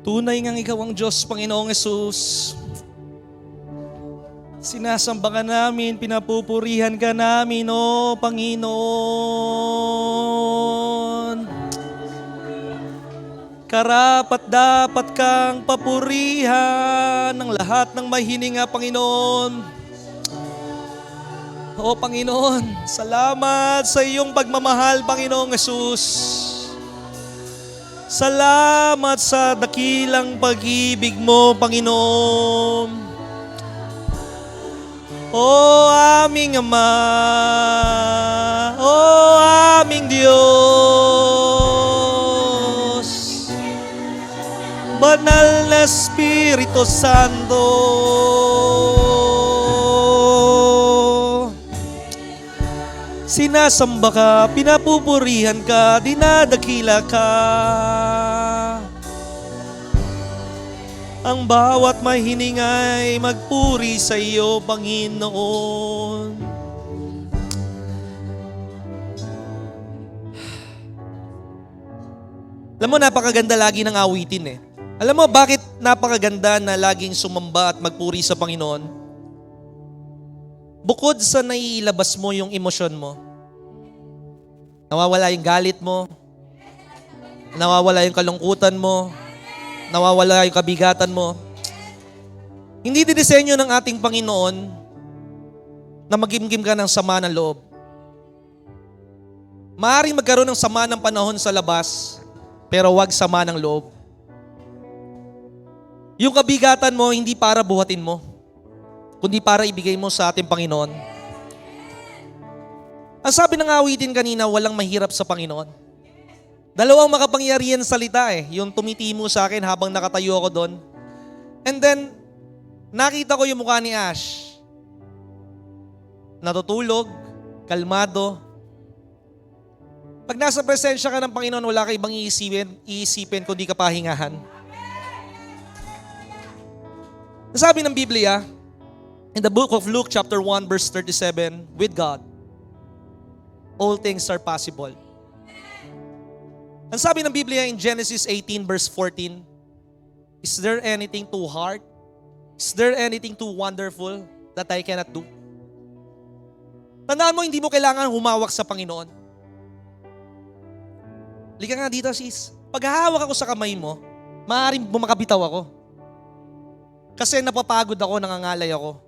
Tunay ngang ikaw ang Diyos, Panginoong Yesus. Sinasamba ka namin, pinapupurihan ka namin, O Panginoon. Karapat dapat kang papurihan ng lahat ng mahininga, Panginoon. O Panginoon, salamat sa iyong pagmamahal, Panginoong Yesus. Salamat sa dakilang pag-ibig mo, Panginoon. O aming Ama, O aming Diyos, Banal na Espiritu Santo, sinasamba ka, pinapupurihan ka, dinadakila ka. Ang bawat may hiningay magpuri sa iyo, Panginoon. Alam mo, napakaganda lagi ng awitin eh. Alam mo bakit napakaganda na laging sumamba at magpuri sa Panginoon? Bukod sa naiilabas mo yung emosyon mo, nawawala yung galit mo, nawawala yung kalungkutan mo, nawawala yung kabigatan mo. Hindi dinesenyo ng ating Panginoon na magimgim ka ng sama ng loob. Maaaring magkaroon ng sama ng panahon sa labas, pero wag sama ng loob. Yung kabigatan mo, hindi para buhatin mo, kundi para ibigay mo sa ating Panginoon. Ang sabi ng awitin kanina, walang mahirap sa Panginoon. Dalawang makapangyarihan salita eh, yung tumitimo sa akin habang nakatayo ako doon. And then, nakita ko yung mukha ni Ash. Natutulog, kalmado. Pag nasa presensya ka ng Panginoon, wala ka ibang iisipin kundi kapahingahan. Sabi ng Biblia, in the book of Luke chapter 1 verse 37, with God, all things are possible. Ang sabi ng Biblia in Genesis 18 verse 14, is there anything too hard? Is there anything too wonderful that I cannot do? Tandaan mo, hindi mo kailangan humawak sa Panginoon. Lika nga dito sis, pag hawak ako sa kamay mo, maaaring bumakabitaw ako. Kasi napapagod ako, nangangalay ako.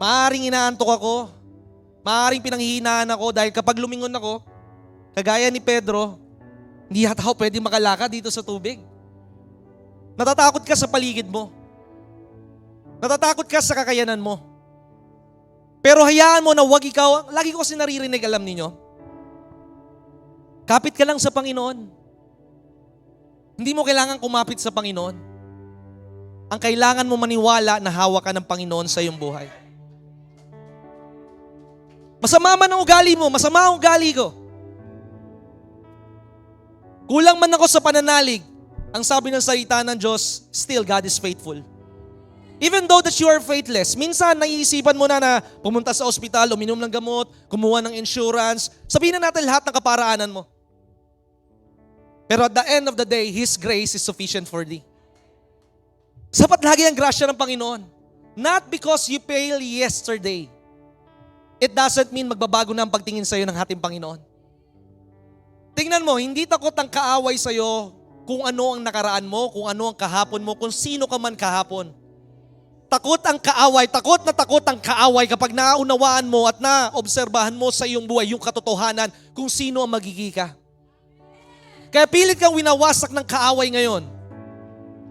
Maaaring inaantok ako, maaaring pinanghihinaan ako dahil kapag lumingon ako, kagaya ni Pedro, hindi yata ako pwede makalakad dito sa tubig. Natatakot ka sa paligid mo. Natatakot ka sa kakayanan mo. Pero hayaan mo na wag ikaw, lagi ko kasi naririnig, alam niyo, kapit ka lang sa Panginoon. Hindi mo kailangan kumapit sa Panginoon. Ang kailangan mo maniwala na hawak ka ng Panginoon sa iyong buhay. Masama man ang ugali mo, masama ang ugali ko. Kulang man ako sa pananalig, ang sabi ng salita ng Diyos, still God is faithful. Even though that you are faithless, minsan naiisipan mo na pumunta sa ospital, uminom ng gamot, kumuha ng insurance, sabihin na natin lahat ng kaparaanan mo. Pero at the end of the day, His grace is sufficient for thee. Sapat lagi ang grasya ng Panginoon. Not because you failed yesterday. It doesn't mean magbabago na ang pagtingin sa iyo ng ating Panginoon. Tingnan mo, hindi takot ang kaaway sa iyo kung ano ang nakaraan mo, kung ano ang kahapon mo, kung sino ka man kahapon. Takot ang kaaway kapag naunawaan mo at naobserbahan mo sa iyong buhay yung katotohanan kung sino ang magiging ka. Kaya pilit kang winawasak ng kaaway ngayon.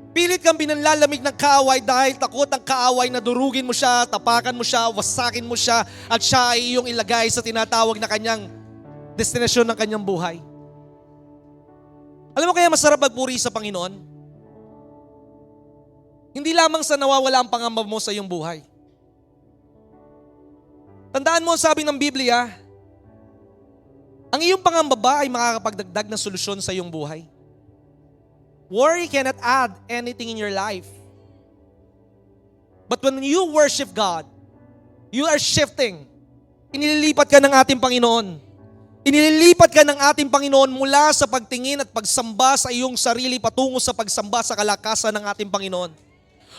Pilit kang binanlalamig ng kaaway dahil takot ang kaaway na durugin mo siya, tapakan mo siya, wasakin mo siya, at siya ay iyong ilagay sa tinatawag na kanyang destinasyon ng kanyang buhay. Alam mo kaya masarap magpuri sa Panginoon? Hindi lamang sa nawawala ang pangamba mo sa iyong buhay. Tandaan mo, sabi ng Biblia, ang iyong pangamba ba ay makakapagdagdag ng solusyon sa iyong buhay? Worry cannot add anything in your life. But when you worship God, you are shifting. Inililipat ka ng ating Panginoon. Inililipat ka ng ating Panginoon mula sa pagtingin at pagsamba sa iyong sarili patungo sa pagsamba sa kalakasan ng ating Panginoon.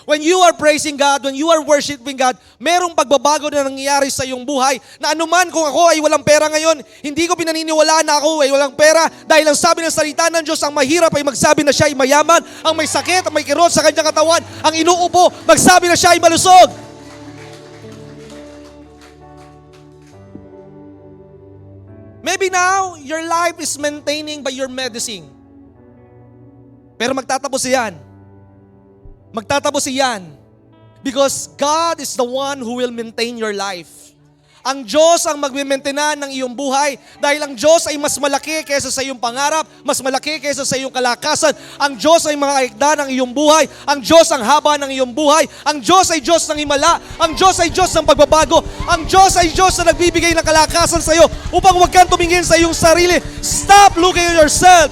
When you are praising God, when you are worshiping God, merong pagbabago na nangyayari sa iyong buhay na anuman kung ako ay walang pera ngayon, hindi ko pinaniniwalaan na ako ay walang pera dahil ang sabi ng salita ng Diyos, ang mahirap ay magsabi na siya ay mayaman, ang may sakit, ang may kirot sa kanyang katawan, ang inuupo, magsabi na siya ay malusog. Maybe now, your life is maintaining by your medicine. Pero magtatapos yan. Magtatapos iyan because God is the one who will maintain your life. Ang Diyos ang magme-maintain ng iyong buhay dahil ang Diyos ay mas malaki kaysa sa iyong pangarap, mas malaki kaysa sa iyong kalakasan. Ang Diyos ay makakaigda ng iyong buhay. Ang Diyos ang haba ng iyong buhay. Ang Diyos ay Diyos ng himala. Ang Diyos ay Diyos ng pagbabago. Ang Diyos ay Diyos na nagbibigay ng kalakasan sa iyo upang huwag kang tumingin sa iyong sarili. Stop looking at yourself.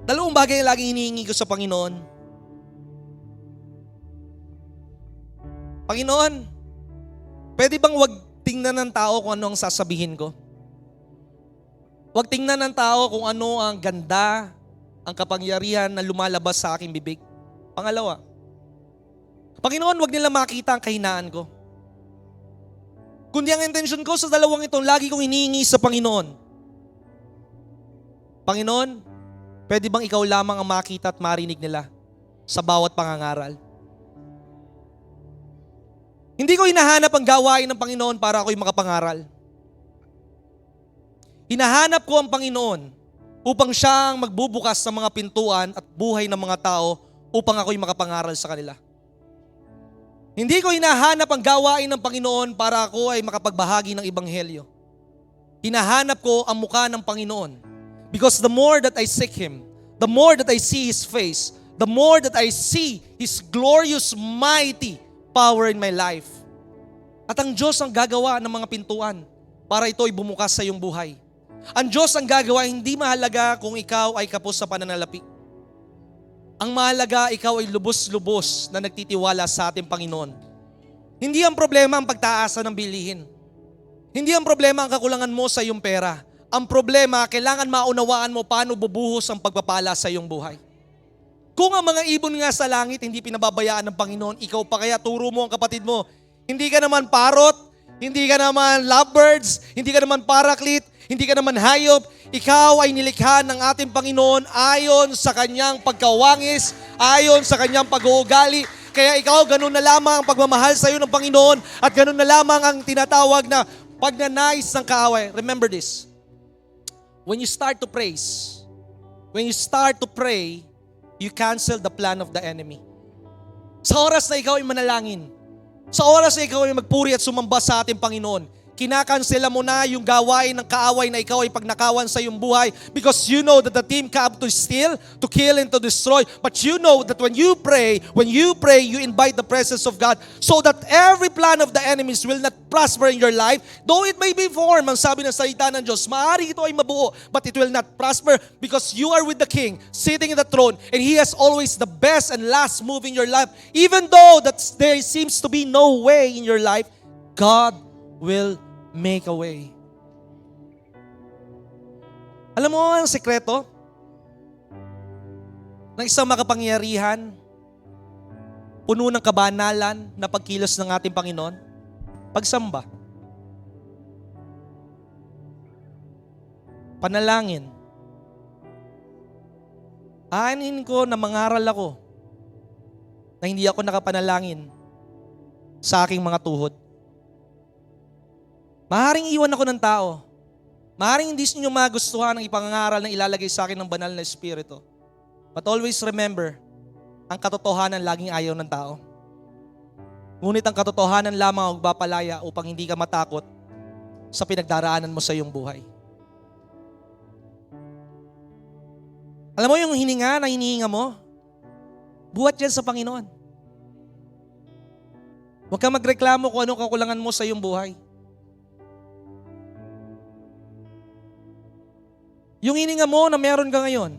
Dalawang bagay na laging hinihingi ko sa Panginoon. Panginoon, pwede bang wag tingnan ng tao kung ano ang sasabihin ko? Wag tingnan ng tao kung ano ang ganda, ang kapangyarihan na lumalabas sa aking bibig. Pangalawa, Panginoon, wag nila makita ang kahinaan ko. Kundi ang intention ko sa dalawang ito, lagi kong hinihingi sa Panginoon. Panginoon, pwede bang ikaw lamang ang makita at marinig nila sa bawat pangangaral? Hindi ko hinahanap ang gawain ng Panginoon para ako'y makapangaral. Hinahanap ko ang Panginoon upang siyang magbubukas ng mga pintuan at buhay ng mga tao upang ako'y makapangaral sa kanila. Hindi ko hinahanap ang gawain ng Panginoon para ako ay makapagbahagi ng Ebanghelyo. Hinahanap ko ang mukha ng Panginoon. Because the more that I seek Him, the more that I see His face, the more that I see His glorious, mighty power in my life. At ang Diyos ang gagawa ng mga pintuan para ito'y bumukas sa iyong buhay. Ang Diyos ang gagawa, hindi mahalaga kung ikaw ay kapos sa pananalapi. Ang mahalaga, ikaw ay lubos-lubos na nagtitiwala sa ating Panginoon. Hindi ang problema ang pagtaasa ng bilihin. Hindi ang problema ang kakulangan mo sa iyong pera. Ang problema, kailangan maunawaan mo paano bubuhos ang pagpapala sa iyong buhay. Kung ang mga ibon nga sa langit hindi pinababayaan ng Panginoon, ikaw pa kaya turo mo ang kapatid mo, hindi ka naman parrot, hindi ka naman lovebirds, hindi ka naman paraklit, hindi ka naman hayop, ikaw ay nilikha ng ating Panginoon ayon sa kanyang pagkawangis, ayon sa kanyang pag-uugali. Kaya ikaw, ganun na lamang ang pagmamahal sa iyo ng Panginoon at ganun na lamang ang tinatawag na pagnanais ng kaaway. Remember this. When you start to praise, when you start to pray, you cancel the plan of the enemy. Sa oras na ikaw ay manalangin, sa oras na ikaw ay magpuri at sumamba sa ating Panginoon, kinakansela mo na yung gawain ng kaaway na ikaw ay pagnakawan sa iyong buhay because you know that the team come to steal, to kill, and to destroy. But you know that when you pray, you invite the presence of God so that every plan of the enemies will not prosper in your life. Though it may be formed, ang sabi ng salita ng Diyos, maaari ito ay mabuo, but it will not prosper because you are with the King, sitting in the throne, and He has always the best and last move in your life. Even though that there seems to be no way in your life, God will make a way. Alam mo ang sekreto ng isang makapangyarihan, puno ng kabanalan na pagkilos ng ating Panginoon? Pagsamba. Panalangin. Aanin ko na mangaral ako na hindi ako nakapanalangin sa aking mga tuhod. Maaaring iwan ako ng tao. Maaaring hindi ninyo magustuhan ang ipangangaral na ilalagay sa akin ng banal na Espiritu. But always remember, ang katotohanan laging ayaw ng tao. Ngunit ang katotohanan lamang ang magpapalaya upang hindi ka matakot sa pinagdaraanan mo sa iyong buhay. Alam mo yung hininga na hinihinga mo? Buhat yan sa Panginoon. Huwag kang magreklamo kung anong kakulangan mo sa iyong buhay. Yung hininga mo na meron ka ngayon,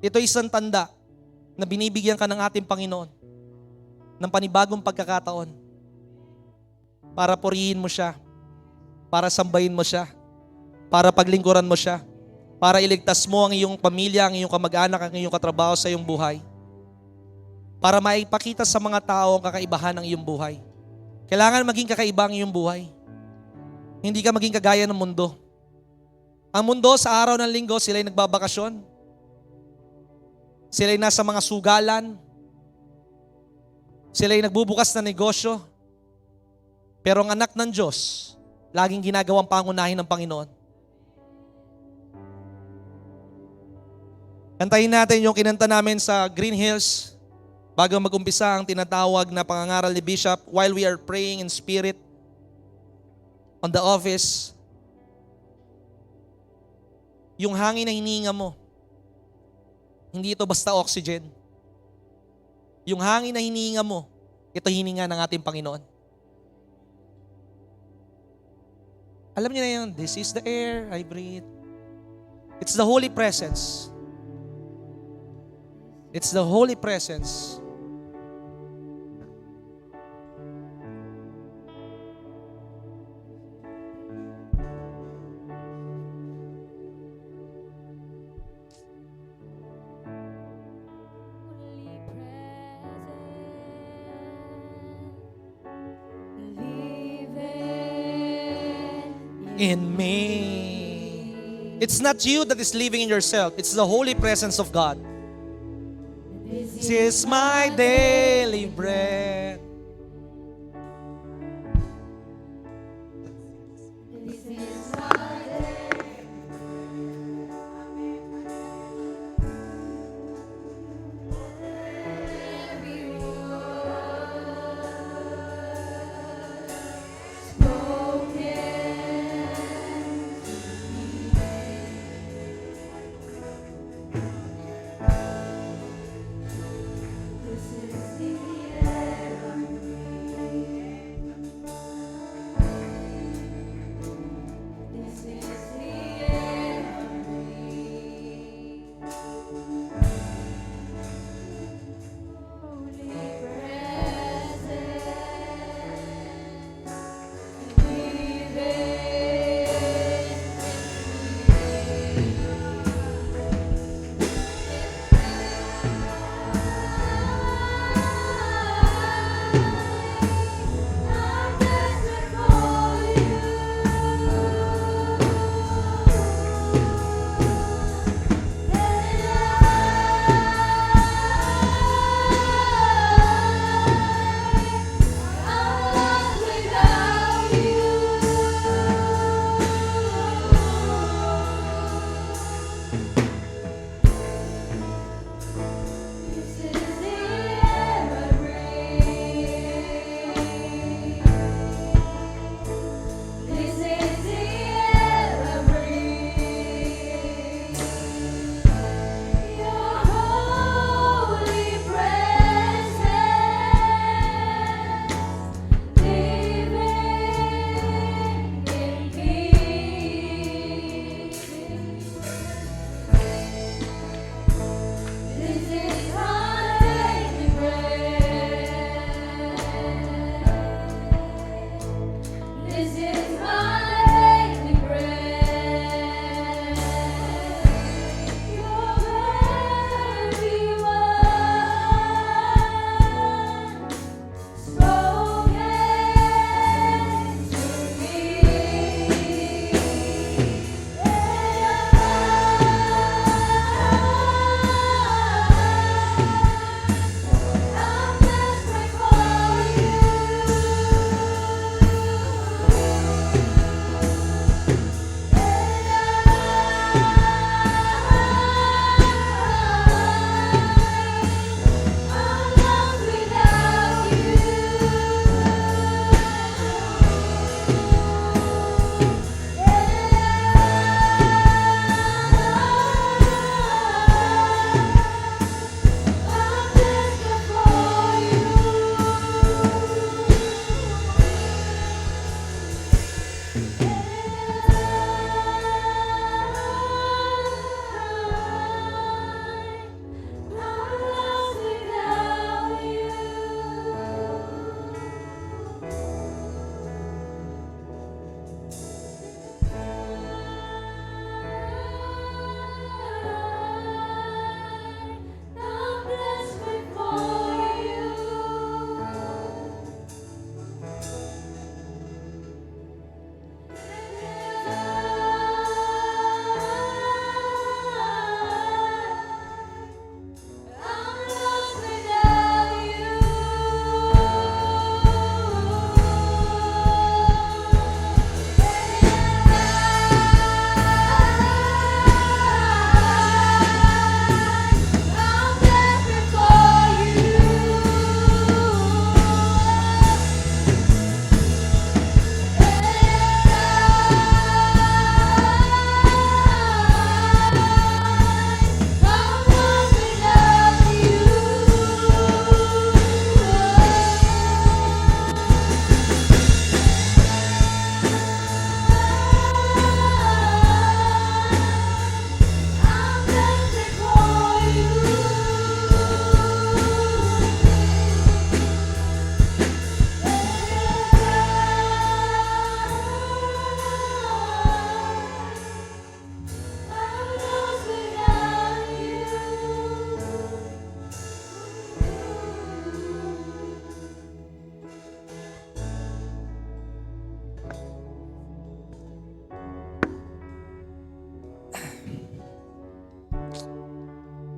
ito isang tanda na binibigyan ka ng ating Panginoon. ng panibagong pagkakataon para purihin mo siya, para sambahin mo siya, para paglingkuran mo siya, para iligtas mo ang iyong pamilya, ang iyong kamag-anak, ang iyong katrabaho sa iyong buhay. Para maipakita sa mga tao ang kakaibahan ng iyong buhay. Kailangan maging kakaiba ang iyong buhay. Hindi ka maging kagaya ng mundo. Ang mundo sa araw ng linggo, sila'y nagbabakasyon. Sila'y nasa mga sugalan. Sila'y nagbubukas ng negosyo. Pero ang anak ng Diyos, laging ginagawang pangunahin ng Panginoon. Kantahin natin yung kinanta namin sa Green Hills bago mag-umpisa ang tinatawag na pangangaral ni Bishop while we are praying in spirit on the office. Yung hangin na hinihinga mo, hindi ito basta oxygen. Yung hangin na hinihinga mo, ito hininga ng ating Panginoon. Alam niyo na yun, this is the air I breathe. It's the Holy Presence. It's the Holy Presence. In me. It's not you that is living in yourself. It's the Holy Presence of God. This is my daily bread.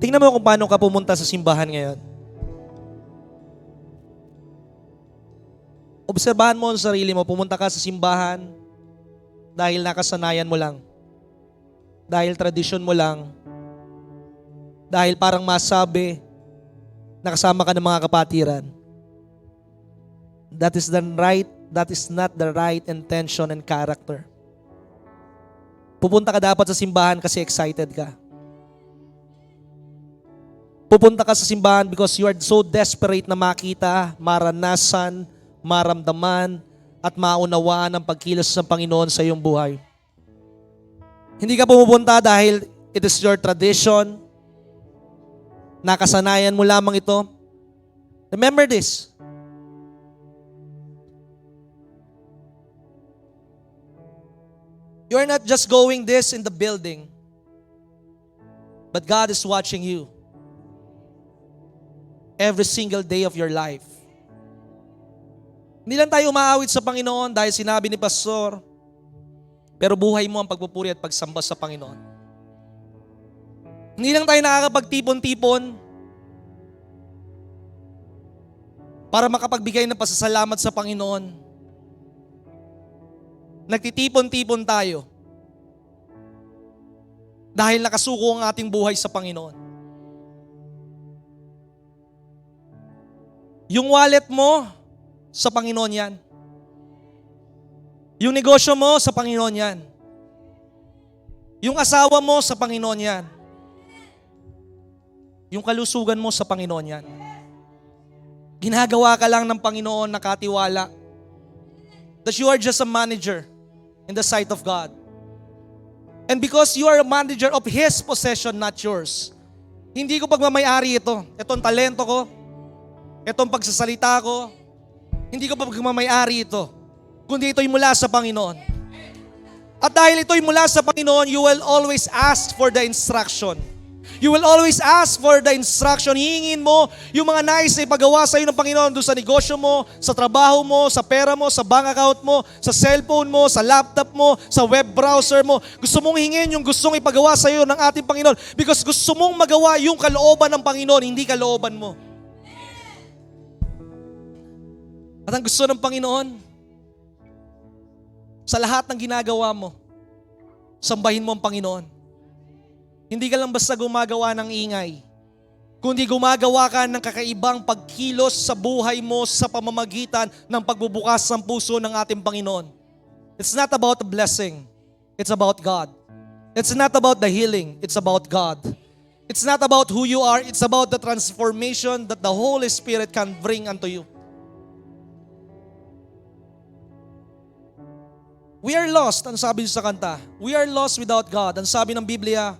Tingnan mo kung paano ka pumunta sa simbahan ngayon. Obserbahan mo ang sarili mo, pumunta ka sa simbahan dahil nakasanayan mo lang. Dahil tradisyon mo lang. Dahil parang masabi, nakasama ka ng mga kapatiran. That is not the right intention and character. Pupunta ka dapat sa simbahan kasi excited ka. Pupunta ka sa simbahan because you are so desperate na makita, maranasan, maramdaman, at maunawaan ang pagkilos ng Panginoon sa iyong buhay. Hindi ka pumupunta dahil it is your tradition, nakasanayan mo lamang ito. Remember this. You are not just going this in the building, but God is watching you every single day of your life. Hindi lang tayo umaawit sa Panginoon dahil sinabi ni Pastor, pero buhay mo ang pagpupuri at pagsamba sa Panginoon. Hindi lang tayo nakakapagtipon-tipon para makapagbigay ng pasasalamat sa Panginoon. Nagtitipon-tipon tayo dahil nakasuko ang ating buhay sa Panginoon. Yung wallet mo, sa Panginoon yan. Yung negosyo mo, sa Panginoon yan. Yung asawa mo, sa Panginoon yan. Yung kalusugan mo, sa Panginoon yan. Ginagawa ka lang ng Panginoon nakatiwala. That you are just a manager in the sight of God. And because you are a manager of His possession, not yours. Hindi ko pagmamayari ito. Itong talento ko, itong pagsasalita ko, hindi ko pagmamayari ito. Kundi ito'y mula sa Panginoon. At dahil ito'y mula sa Panginoon, you will always ask for the instruction. You will always ask for the instruction. Hihingin mo yung mga nais na ipagawa sa iyo ng Panginoon doon sa negosyo mo, sa trabaho mo, sa pera mo, sa bank account mo, sa cellphone mo, sa laptop mo, sa web browser mo. Gusto mong hingin yung gustong ipagawa sa iyo ng ating Panginoon because gusto mong magawa yung kalooban ng Panginoon, hindi kalooban mo. At ang gusto ng Panginoon, sa lahat ng ginagawa mo, sambahin mo ang Panginoon. Hindi ka lang basta gumagawa ng ingay, kundi gumagawa ka ng kakaibang pagkilos sa buhay mo sa pamamagitan ng pagbubukas ng puso ng ating Panginoon. It's not about the blessing. It's about God. It's not about the healing. It's about God. It's not about who you are. It's about the transformation that the Holy Spirit can bring unto you. We are lost, ang sabi sa kanta. We are lost without God. Ang sabi ng Biblia,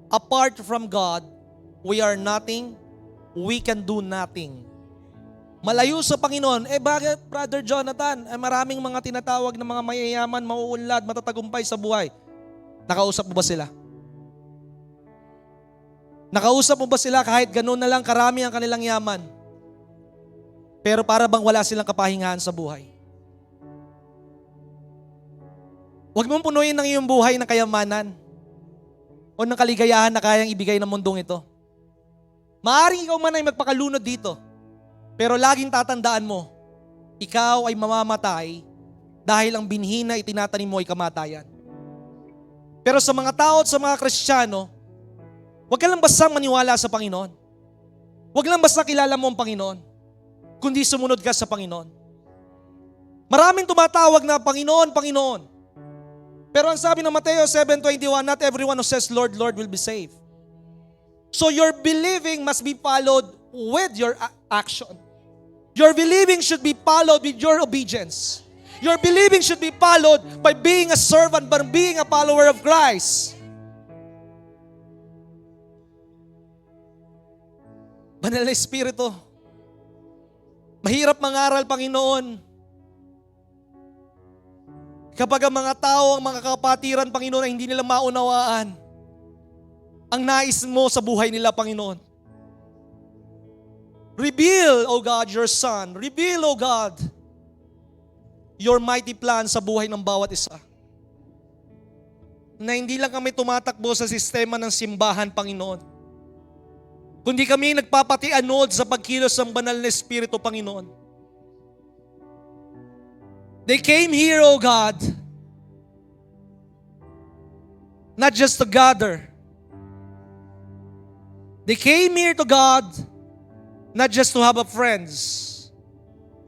apart from God, we are nothing, we can do nothing. Malayo sa Panginoon, bakit Brother Jonathan? Maraming mga tinatawag na mga mayayaman, mauunlad, matatagumpay sa buhay. Nakausap mo ba sila? Nakausap mo ba sila kahit ganun na lang karami ang kanilang yaman? Pero para bang wala silang kapahingahan sa buhay? Huwag mong punuin ng iyong buhay ng kayamanan o ng kaligayahan na kayang ibigay ng mundong ito. Maaring ikaw man ay magpakalunod dito, pero laging tatandaan mo, ikaw ay mamamatay dahil ang binhi na itinatanim mo ay kamatayan. Pero sa mga tao at sa mga Kristiyano, huwag ka lang basta maniwala sa Panginoon. Huwag lang basta kilala mo ang Panginoon, kundi sumunod ka sa Panginoon. Maraming tumatawag na Panginoon, Panginoon. Pero ang sabi ng Mateo 7:21, not everyone who says, Lord, Lord will be saved. So your believing must be followed with your action. Your believing should be followed with your obedience. Your believing should be followed by being a servant, by being a follower of Christ. Banal na Espiritu, mahirap mangaral, Panginoon, kapag ang mga tao, ang mga kapatiran, Panginoon, ay hindi nila maunawaan ang nais mo sa buhay nila, Panginoon. Reveal, O God, your Son. Reveal, O God, your mighty plan sa buhay ng bawat isa. Na hindi lang kami tumatakbo sa sistema ng simbahan, Panginoon. kundi kami nagpapatianod sa pagkilos ng banal na Espiritu, Panginoon. They came here, O God, not just to gather. They came here to God, not just to have a friends,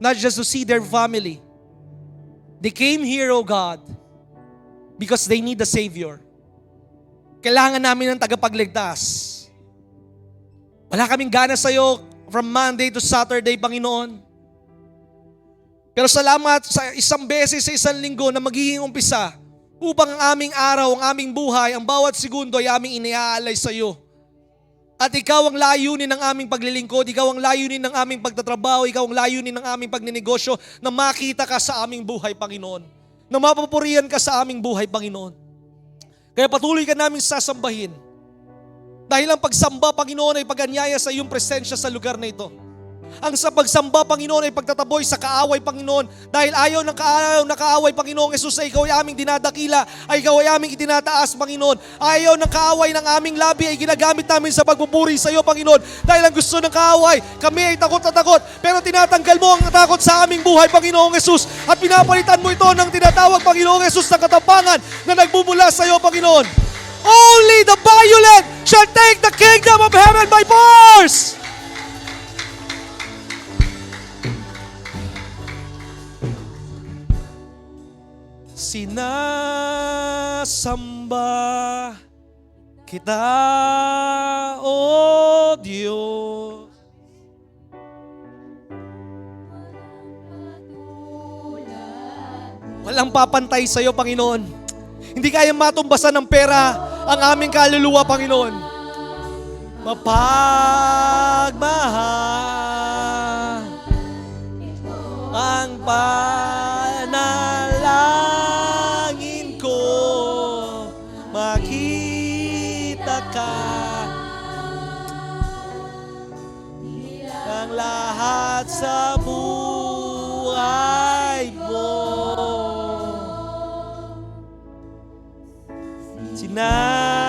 not just to see their family. They came here, O God, because they need a Savior. Kailangan namin ng tagapagligtas. Wala kaming gana sa'yo from Monday to Saturday, Panginoon. Pero salamat sa isang beses, sa isang linggo na magiging umpisa upang ang aming araw, ang aming buhay, ang bawat segundo ay aming iniaalay sa iyo. At ikaw ang layunin ng aming paglilingkod, ikaw ang layunin ng aming pagtatrabaho, ikaw ang layunin ng aming pagninegosyo na makita ka sa aming buhay, Panginoon. Na mapupurihan ka sa aming buhay, Panginoon. Kaya patuloy ka naming sasambahin. Dahil ang pagsamba, Panginoon, ay pag-anyaya sa iyong presensya sa lugar na ito. Ang sa pagsamba, Panginoon, ay pagtataboy sa kaaway, Panginoon. Dahil ayaw ng kaaway, Panginoon Jesus, ay ikaw ay aming dinadakila, ay ikaw ay aming itinataas, Panginoon. Ayaw ng kaaway ng aming labi ay ginagamit namin sa pagpupuri sa iyo, Panginoon. Dahil ang gusto ng kaaway, kami ay takot na takot, pero tinatanggal mo ang takot sa aming buhay, Panginoong Jesus. At pinapalitan mo ito ng tinatawag, Panginoong Jesus, na katapangan na nagbubula sa iyo, Panginoon. Only the violent shall take the kingdom of heaven by force. Sinasamba kita, O Diyos. Walang papantay sa iyo, Panginoon. Hindi kayang matumbasan ng pera ang aming kaluluwa, Panginoon. Mapagmahal ang panalangin ko, makita ka ang lahat sa buhay mo. Sinasamba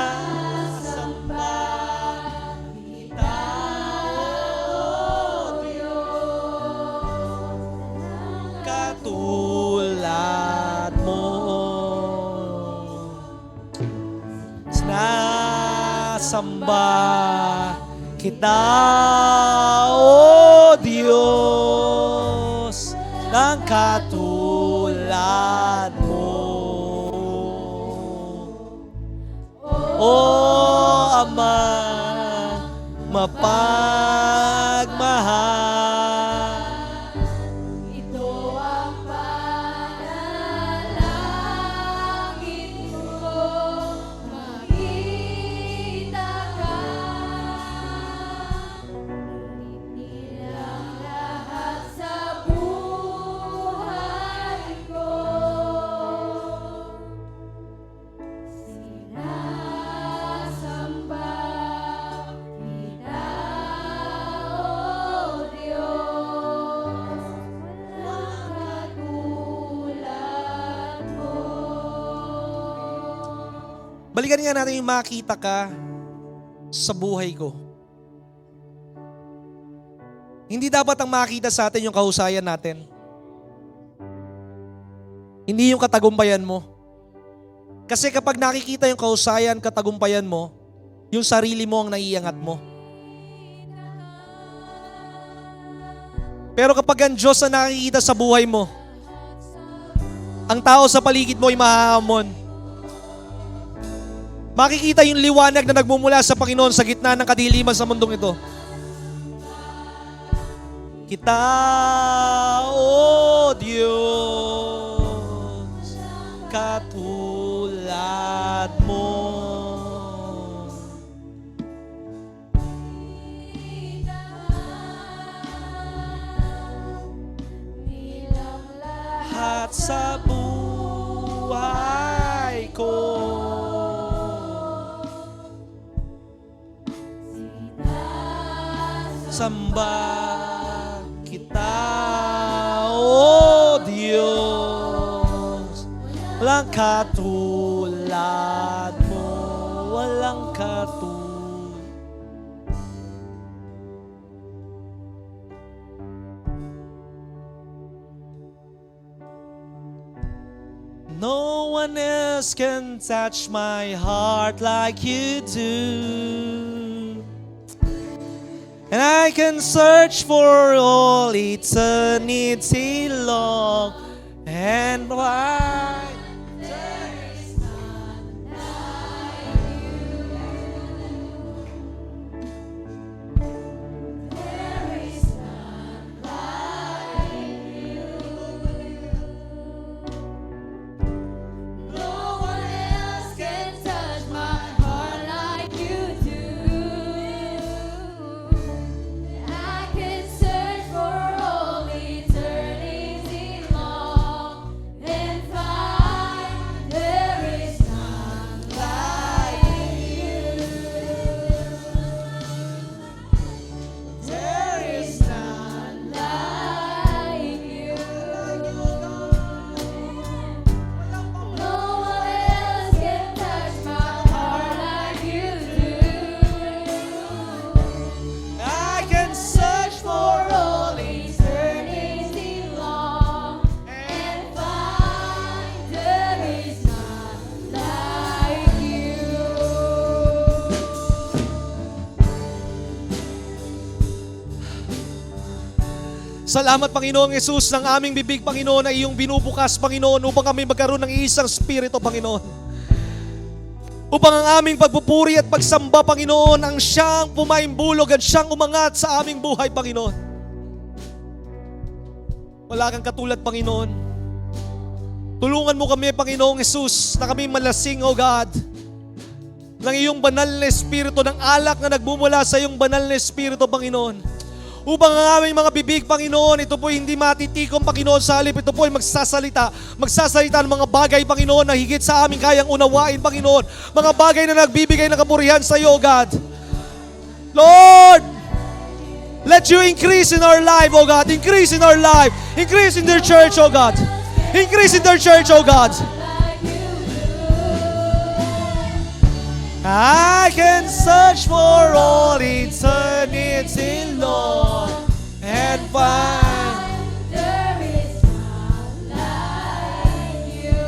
kita, O Diyos, katulad mo. Sinasamba kita, O Diyos, ng katulad mo. O Ama, mapagmahal, ito ang panalangin ko, makita ka, nilang lahat sa buhay ko. Sinasamba kita, O Diyos, walang katulad mo. Balikan nga natin yung makita ka sa buhay ko. Hindi dapat ang makita sa atin yung kahusayan natin. Hindi yung katagumpayan mo. Kasi kapag nakikita yung kahusayan, katagumpayan mo, yung sarili mo ang naiangat mo. Pero kapag ang Diyos na nakikita sa buhay mo, ang tao sa paligid mo ay mahahamon. Makikita yung liwanag na nagmumula sa Panginoon sa gitna ng kadiliman sa mundong ito. Kita, O Diyos, katulad mo. Nilang lahat Lahat sa buhay ko. Samba kita, O Diyos, walang katulad mo, walang katulad. No one else can touch my heart like you do. And I can search for all eternity long and wide. No one else can touch my heart like you do. I can search for all eternity long and find there is none like you. There is none like you. No one else can touch my heart like you do. I can search for all Eternity long and find there is none like you. Salamat, Panginoong Jesus, ng aming bibig, Panginoon, ay iyong binubukas, Panginoon, upang kami magkaroon ng isang spirito, Panginoon. Upang ang aming pagpupuri at pagsamba, Panginoon, ang siyang pumaimbulog at siyang umangat sa aming buhay, Panginoon. Wala kang katulad, Panginoon. Tulungan mo kami, Panginoong Jesus, na kami malasing, O God, ng iyong banal na espiritu, ng alak na nagmumula sa iyong banal na espiritu, Panginoon. Upang ang aming mga bibig, Panginoon, ito po hindi matitikom, Panginoon, sa halip. Ito po ay magsasalita ng mga bagay, Panginoon, na higit sa aming kayang unawain, Panginoon. Mga bagay na nagbibigay ng kapurihan sa iyo, God. Lord, let you increase in our life, O God. Increase in our life. Increase in their church, O God. Increase in their church, O God. I can search for all eternity long and find There is none like you.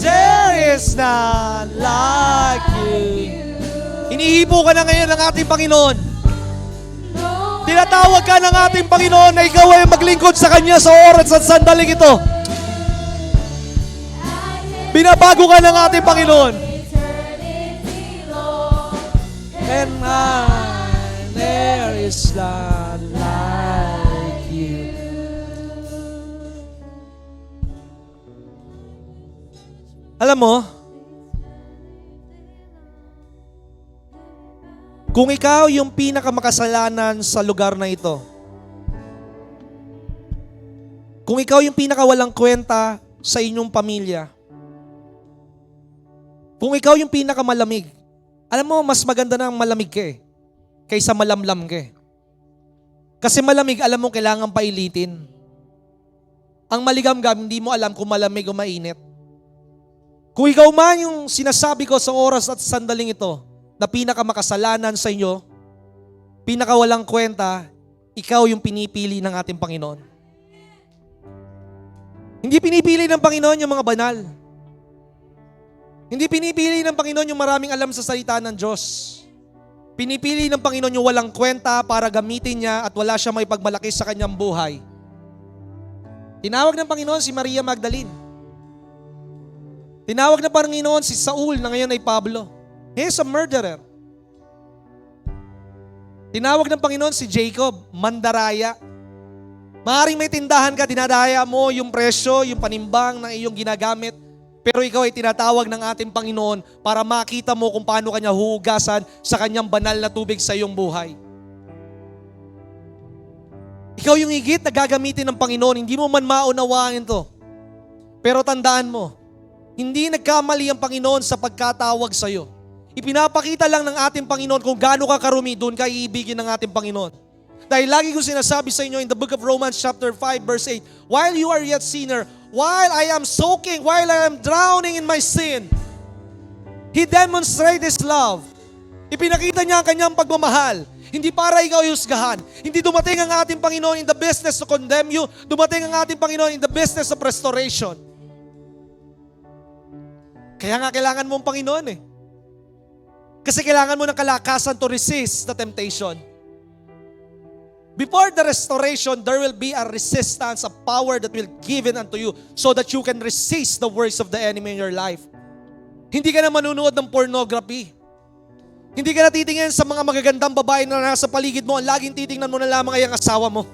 there is none like you. Inihipo ka na ngayon ng ating Panginoon. Tinatawag ka ng ating Panginoon na ikaw ay maglingkod sa Kanya sa oras at sandaling ito. Binabago ka ng ating Panginoon. Eternity long And there is none like you. Alam mo, kung ikaw yung pinakamakasalanan sa lugar na ito, kung ikaw yung pinakawalang kwenta sa inyong pamilya, kung ikaw yung pinakamalamig, alam mo, mas maganda na malamig ka kaysa malamlam ka. Kasi malamig, alam mo, kailangan pailitin. Ang maligamgam, hindi mo alam kung malamig o mainit. Kung ikaw man yung sinasabi ko sa oras at sandaling ito, na pinakamakasalanan sa inyo, pinakawalang kwenta, ikaw yung pinipili ng ating Panginoon. Hindi pinipili ng Panginoon yung mga banal. Hindi pinipili ng Panginoon yung maraming alam sa salita ng Diyos. Pinipili ng Panginoon yung walang kwenta para gamitin niya at wala siya may pagmalaki sa kanyang buhay. Tinawag ng Panginoon si Maria Magdalene. Tinawag ng Panginoon si Saul na ngayon ay Pablo. He is a murderer. Tinawag ng Panginoon si Jacob, mandaraya. Maaaring may tindahan ka, dinadaya mo yung presyo, yung panimbang ng iyong ginagamit. Pero ikaw ay tinatawag ng ating Panginoon para makita mo kung paano kanya huhugasan sa kanyang banal na tubig sa iyong buhay. Ikaw yung higit na gagamitin ng Panginoon, hindi mo man maunawaan to. Pero tandaan mo, hindi nagkamali ang Panginoon sa pagkatawag sa iyo. Ipinapakita lang ng ating Panginoon kung gaano ka karumi, doon ka iibigin ng ating Panginoon. Dahil lagi ko sinasabi sa inyo in the book of Romans chapter 5 verse 8, while you are yet sinner, while I am soaking, while I am drowning in my sin, He demonstrated His love. Ipinakita niya ang kanyang pagmamahal. Hindi para ikaw husgahan. Hindi dumating ang ating Panginoon in the business to condemn you. Dumating ang ating Panginoon in the business of restoration. Kaya nga kailangan mo ang Panginoon eh. Kasi kailangan mo ng kalakasan to resist the temptation. Before the restoration, there will be a resistance, a power that will given unto you so that you can resist the works of the enemy in your life. Hindi ka na manunood ng pornography. Hindi ka na titingin sa mga magagandang babae na nasa paligid mo. Ang laging titingnan mo na lamang ay ang asawa mo.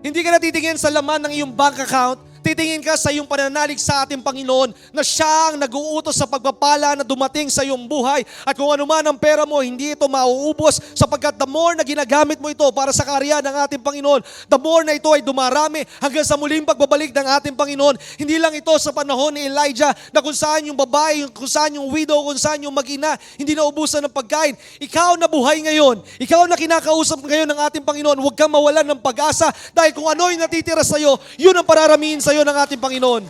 Hindi ka na titingin sa laman ng iyong bank account. Titingin ka sa iyong pananalig sa ating Panginoon na siya ang nag-uutos sa pagpapala na dumating sa iyong buhay. At kung ano man ang pera mo, hindi ito mauubos sapagkat the more na ginagamit mo ito para sa karya ng ating Panginoon, the more na ito ay dumarami hanggang sa muling pagbabalik ng ating Panginoon. Hindi lang ito sa panahon ni Elijah na kung saan yung babae, kung saan yung widow, kung saan yung mag-ina, hindi naubusan ng pagkain. Ikaw na buhay ngayon, ikaw na kinakausap ngayon ng ating Panginoon, huwag kang mawalan ng pag-asa dahil kung ano yung natitira sa iyo, yun ang pararamihin sa iyo ng ating Panginoon.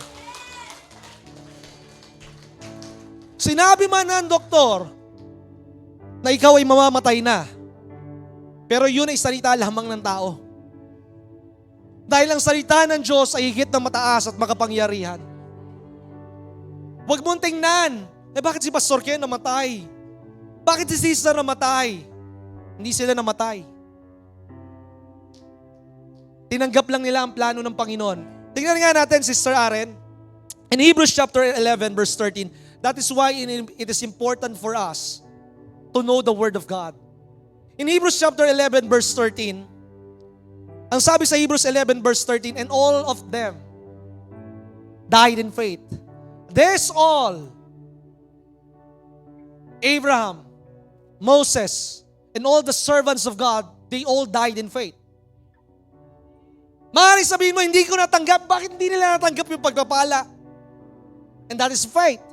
Sinabi man ng doktor na ikaw ay mamamatay na, pero yun ay salita lamang ng tao. Dahil ang salita ng Diyos ay higit na mataas at makapangyarihan. Huwag mong tingnan, bakit si Pastor Ken namatay? Bakit si Sister namatay? Hindi sila namatay. Tinanggap lang nila ang plano ng Panginoon. Tingnan nga natin, Sister Aren. In Hebrews chapter 11, verse 13, that is why it is important for us to know the Word of God. In Hebrews chapter 11, verse 13, ang sabi sa Hebrews 11, verse 13, and all of them died in faith. This all, Abraham, Moses, and all the servants of God, they all died in faith. Maaaring sabihin mo, hindi ko natanggap. Bakit hindi nila natanggap yung pagpapala? And that is faith.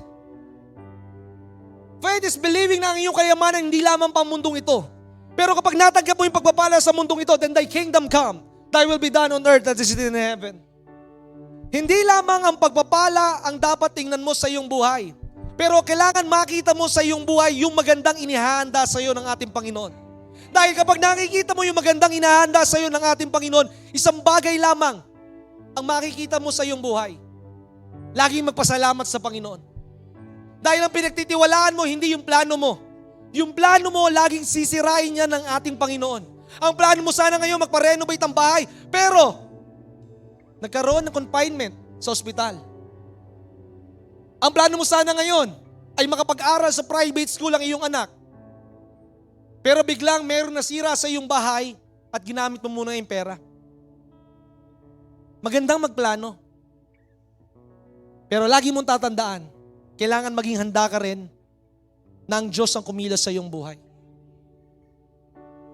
Faith is believing na ang iyong kayamanan hindi lamang pang mundong ito. Pero kapag natanggap mo yung pagpapala sa mundong ito, then thy kingdom come, thy will be done on earth as it is in heaven. Hindi lamang ang pagpapala ang dapat tingnan mo sa iyong buhay. Pero kailangan makita mo sa iyong buhay yung magandang inihahanda sa iyo ng ating Panginoon. Dahil kapag nakikita mo yung magandang inahanda sa iyo ng ating Panginoon, isang bagay lamang ang makikita mo sa iyong buhay. Laging magpasalamat sa Panginoon. Dahil ang pinagtitiwalaan mo, hindi yung plano mo. Yung plano mo, laging sisirain niya ng ating Panginoon. Ang plano mo sana ngayon, magpa-renovate ang bahay. Pero, nagkaroon ng confinement sa ospital. Ang plano mo sana ngayon, ay makapag-aral sa private school ang iyong anak. Pero biglang meron nasira sa iyong bahay at ginamit mo muna yung pera. Magandang magplano. Pero lagi mong tatandaan, kailangan maging handa ka rin na ang Diyos ang kumilos sa iyong buhay.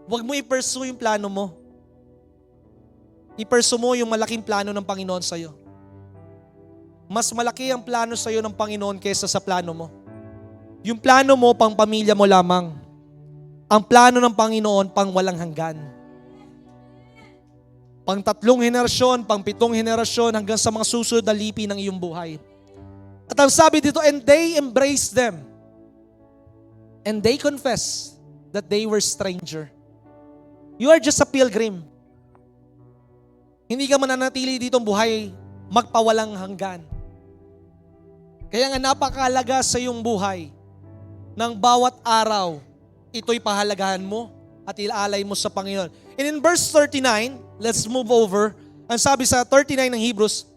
Huwag mo i-pursue yung plano mo. I-pursue mo yung malaking plano ng Panginoon sa iyo. Mas malaki ang plano sa iyo ng Panginoon kaysa sa plano mo. Yung plano mo pang pamilya mo lamang. Ang plano ng Panginoon pang walang hanggan. Pang 3 henerasyon, pang 7 henerasyon, hanggang sa mga susunod na lipi ng iyong buhay. At ang sabi dito, and they embraced them. And they confessed that they were stranger. You are just a pilgrim. Hindi ka mananatili ditong buhay magpawalang hanggan. Kaya nga napakahalaga sa iyong buhay ng bawat araw, ito'y pahalagahan mo at ilalay mo sa Panginoon. And in verse 39, let's move over. Ang sabi sa 39 ng Hebrews,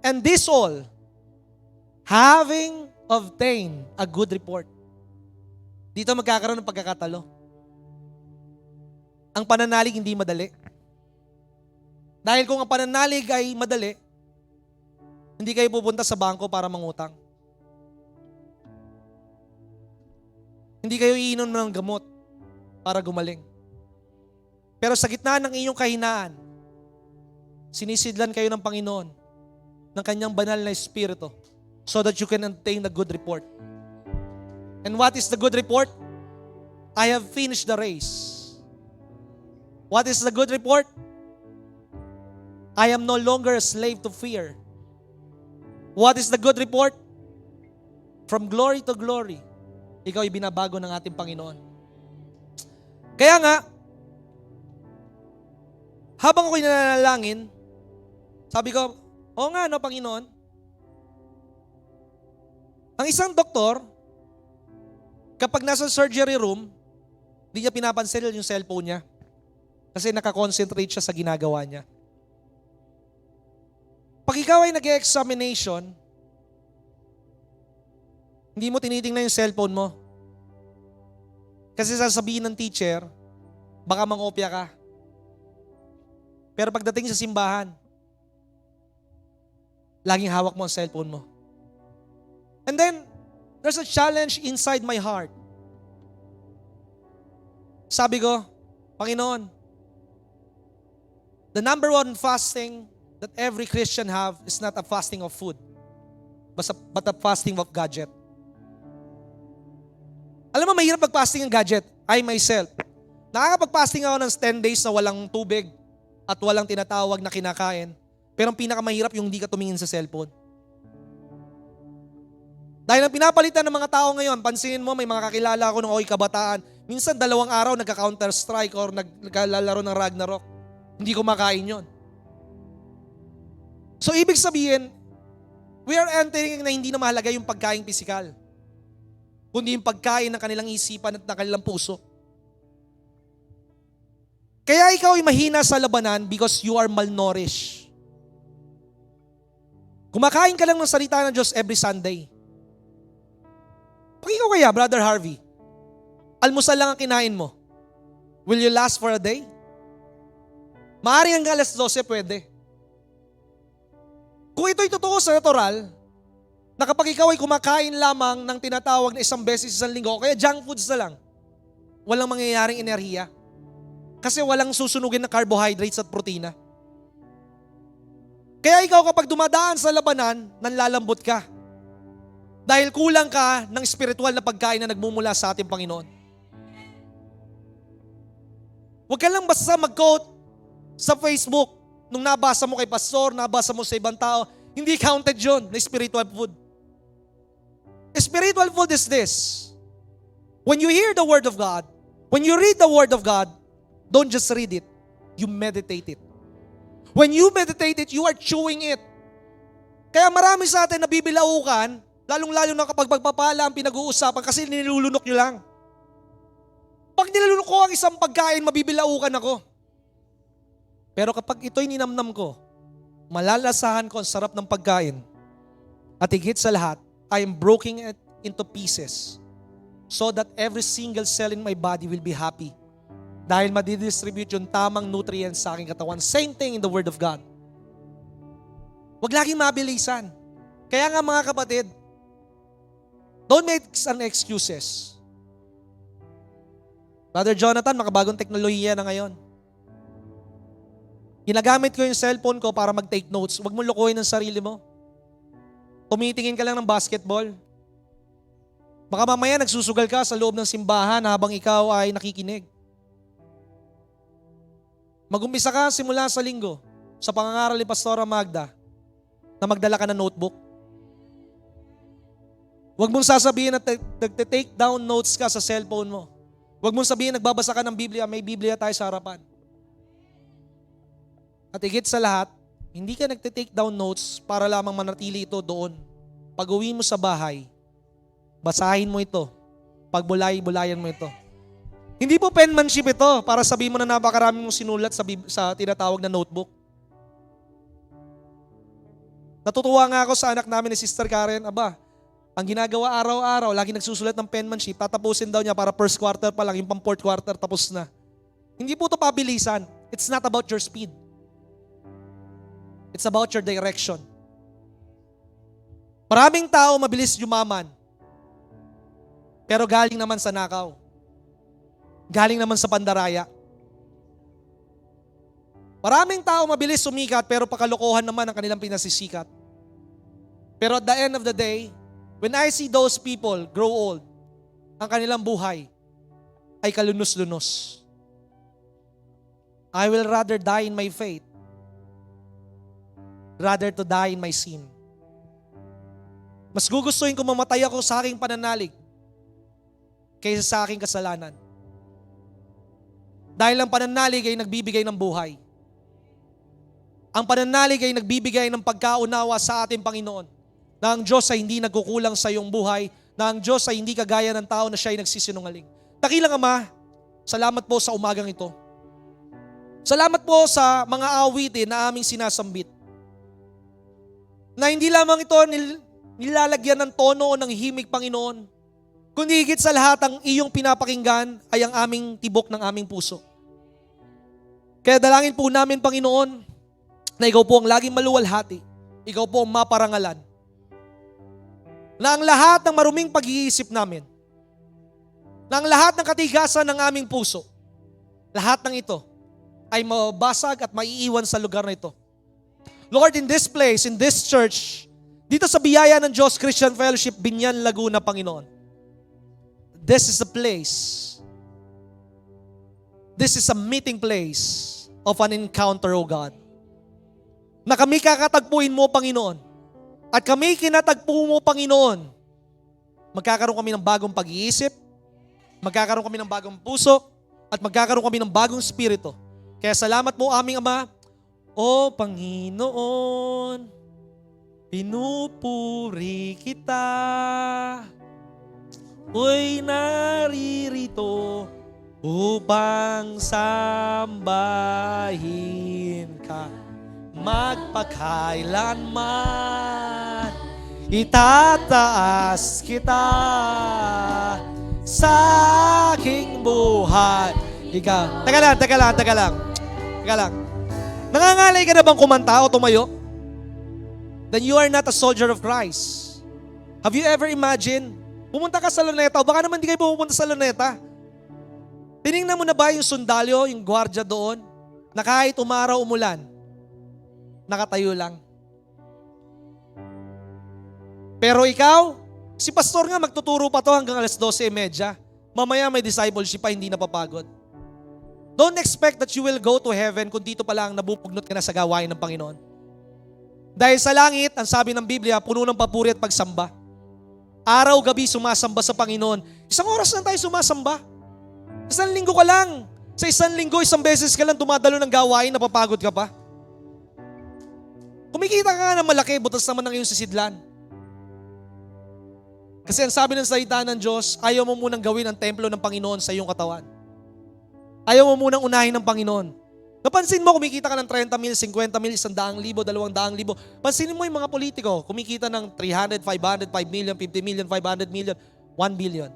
and this all, having obtained a good report. Dito magkakaroon ng pagkakatalo. Ang pananalig hindi madali. Dahil kung ang pananalig ay madali, hindi kayo pupunta sa bangko para mangutang. Hindi kayo iinom ng gamot para gumaling. Pero sa gitna ng iyong kahinaan, sinisidlan kayo ng Panginoon ng kanyang banal na Espiritu so that you can obtain the good report. And what is the good report? I have finished the race. What is the good report? I am no longer a slave to fear. What is the good report? From glory to glory, ikaw ay binabago ng ating Panginoon. Kaya nga, habang ako'y nananalangin, sabi ko, oo nga no, Panginoon. Ang isang doktor, kapag nasa surgery room, hindi niya pinapansin yung cellphone niya. Kasi nakakonsentrate siya sa ginagawa niya. Pag ikaw ay nag-examination, hindi mo tinitingnan yung cellphone mo. Kasi sasabihin ng teacher, baka mangopya ka. Pero pagdating sa simbahan, laging hawak mo ang cellphone mo. And then, there's a challenge inside my heart. Sabi ko, Panginoon, the number one fasting that every Christian have is not a fasting of food, but a fasting of gadget. Alam mo, mahirap mag-fasting ng gadget. I myself, nakakapag-fasting ako ng 10 days na walang tubig at walang tinatawag na kinakain. Pero ang pinakamahirap yung hindi ka tumingin sa cellphone. Dahil ang pinapalitan ng mga tao ngayon, pansinin mo, may mga kakilala ako nung ako'y kabataan. Minsan 2 araw nagka-Counter-Strike or naglalaro ng Ragnarok. Hindi kumakain yon. So ibig sabihin, we are entering na hindi na mahalaga yung pagkain pisikal, kundi yung pagkain ng kanilang isipan at ng kanilang puso. Kaya ikaw ay mahina sa labanan because you are malnourished. Kumakain ka lang ng salita ng Diyos every Sunday. Pag ikaw kaya, Brother Harvey, almusal lang ang kinain mo, will you last for a day? Maaaring hanggang alas 12 pwede. Kung ito'y totoo sa natural, na kapag ikaw ay kumakain lamang ng tinatawag na 1 beses sa linggo, o kaya junk foods na lang, walang mangyayaring enerhiya. Kasi walang susunugin na carbohydrates at protina. Kaya ikaw kapag dumadaan sa labanan, nanlalambot ka. Dahil kulang ka ng spiritual na pagkain na nagmumula sa ating Panginoon. Huwag ka lang basta mag-quote sa Facebook nung nabasa mo kay pastor, nabasa mo sa ibang tao. Hindi counted yun na spiritual food. Spiritual food is this. When you hear the Word of God, when you read the Word of God, don't just read it, you meditate it. When you meditate it, you are chewing it. Kaya marami sa atin nabibilaukan, lalong-lalo na kapag pagpapala ang pinag-uusapan kasi nilulunok nyo lang. Pag nilulunok ko ang isang pagkain, mabibilaukan ako. Pero kapag ito'y ninamnam ko, malalasahan ko ang sarap ng pagkain. At higit sa lahat, I am breaking it into pieces so that every single cell in my body will be happy. Dahil madidistribute yung tamang nutrients sa aking katawan. Same thing in the Word of God. Huwag laging mabilisan. Kaya nga mga kapatid, don't make an excuses. Brother Jonathan, makabagong teknolohiya na ngayon. Ginagamit ko yung cellphone ko para mag-take notes. Huwag mo lokohin ang sarili mo. Tumitingin ka lang ng basketball. Baka mamaya nagsusugal ka sa loob ng simbahan habang ikaw ay nakikinig. Mag-umpisa ka simula sa linggo sa pangangaral ni Pastora Magda na magdala ka ng notebook. Huwag mong sasabihin na nag-take down notes ka sa cellphone mo. Huwag mong sabihin nagbabasa ka ng Biblia, may Biblia tayo sa harapan. At higit sa lahat, hindi ka nag-take down notes para lamang manatili ito doon. Pag uwi mo sa bahay, basahin mo ito. Pagbulay-bulayan mo ito. Hindi po penmanship ito para sabihin mo na napakarami mong sinulat sa tinatawag na notebook. Natutuwa nga ako sa anak namin ni Sister Karen. Aba, ang ginagawa araw-araw, lagi nagsusulat ng penmanship, tatapusin daw niya para first quarter pa lang, yung pang fourth quarter tapos na. Hindi po ito pabilisan. It's not about your speed. It's about your direction. Maraming tao mabilis yumaman. Pero galing naman sa nakaw. Galing naman sa pandaraya. Maraming tao mabilis sumikat pero pakalokohan naman ang kanilang pinasisikat. Pero at the end of the day, when I see those people grow old, ang kanilang buhay ay kalunos-lunos. I will rather die in my faith rather to die in my sin. Mas gugustuhin ko mamatay ako sa aking pananalig kaysa sa aking kasalanan. Dahil ang pananalig ay nagbibigay ng buhay. Ang pananalig ay nagbibigay ng pagkaunawa sa ating Panginoon na ang Diyos ay hindi nagkukulang sa iyong buhay, na ang Diyos ay hindi kagaya ng tao na siya ay nagsisinungaling. Dakilang Ama, salamat po sa umagang ito. Salamat po sa mga awitin na aming sinasambit. Na hindi lamang ito nilalagyan ng tono o ng himig, Panginoon, kundi higit sa lahat ang iyong pinapakinggan ay ang aming tibok ng aming puso. Kaya dalangin po namin, Panginoon, na ikaw po ang laging maluwalhati, ikaw po ang maparangalan, na ang lahat ng maruming pag-iisip namin, na ang lahat ng katigasan ng aming puso, lahat ng ito ay mabasag at maiiwan sa lugar na ito. Lord, in this place, in this church, dito sa biyaya ng Diyos Christian Fellowship, Binyan, Laguna, Panginoon, this is the place, this is a meeting place of an encounter, O God, na kami kakatagpuin mo, Panginoon, at kami kinatagpo mo, Panginoon, magkakaroon kami ng bagong pag-iisip, magkakaroon kami ng bagong puso, at magkakaroon kami ng bagong spirito. Kaya salamat mo, aming Ama. O Panginoon, pinupuri kita, Uy, naririto upang sambahin ka. Magpakailanman itataas kita sa aking buhay. Ikaw. Teka lang. Nangangalay ka na bang kumanta o tumayo? Then you are not a soldier of Christ. Have you ever imagined, pumunta ka sa Luneta o baka naman di kayo pupunta sa Luneta. Tinignan mo na ba yung sundalyo, yung gwardiya doon, na kahit umaraw umulan, nakatayo lang. Pero ikaw, si pastor nga magtuturo pa to hanggang alas 12:30. Mamaya may discipleship pa, hindi napapagod. Don't expect that you will go to heaven kung dito pa lang nabupugnot ka na sa gawain ng Panginoon. Dahil sa langit, ang sabi ng Biblia, puno ng papuri at pagsamba. Araw-gabi sumasamba sa Panginoon. Isang oras lang tayo sumasamba. Isang linggo ka lang. Sa isang linggo, isang beses ka lang dumadalo ng gawain, napapagod ka pa. Kumikita ka nga ng malaki, butas naman ng iyong sisidlan. Kasi ang sabi ng salita ng Diyos, ayaw mo munang gawin ang templo ng Panginoon sa iyong katawan. Ayaw mo munang unahin ng Panginoon. Napansin mo, kumikita ka ng 30 mil, 50 mil, 100,000, 200,000. Pansinin mo yung mga politiko, kumikita ng 300, 500, 5 million, 50 million, 500 million, 1 billion.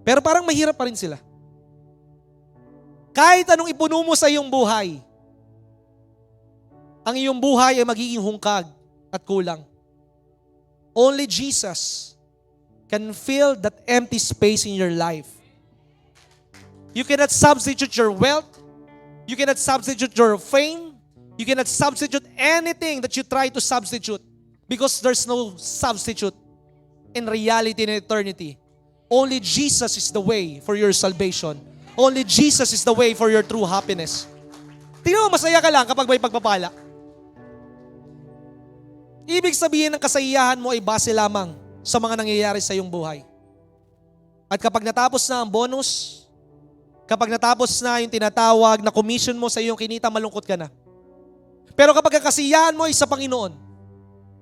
Pero parang mahirap pa rin sila. Kahit anong ipuno mo sa iyong buhay, ang iyong buhay ay magiging hungkag at kulang. Only Jesus can fill that empty space in your life. You cannot substitute your wealth. You cannot substitute your fame. You cannot substitute anything that you try to substitute because there's no substitute in reality and eternity. Only Jesus is the way for your salvation. Only Jesus is the way for your true happiness. Tingnan mo, masaya ka lang kapag may pagpapala. Ibig sabihin ng kasayahan mo ay base lamang sa mga nangyayari sa iyong buhay. At kapag natapos na ang bonus, kapag natapos na yung tinatawag na commission mo sa iyong kinita, malungkot ka na. Pero kapag ang kasiyahan mo ay sa Panginoon,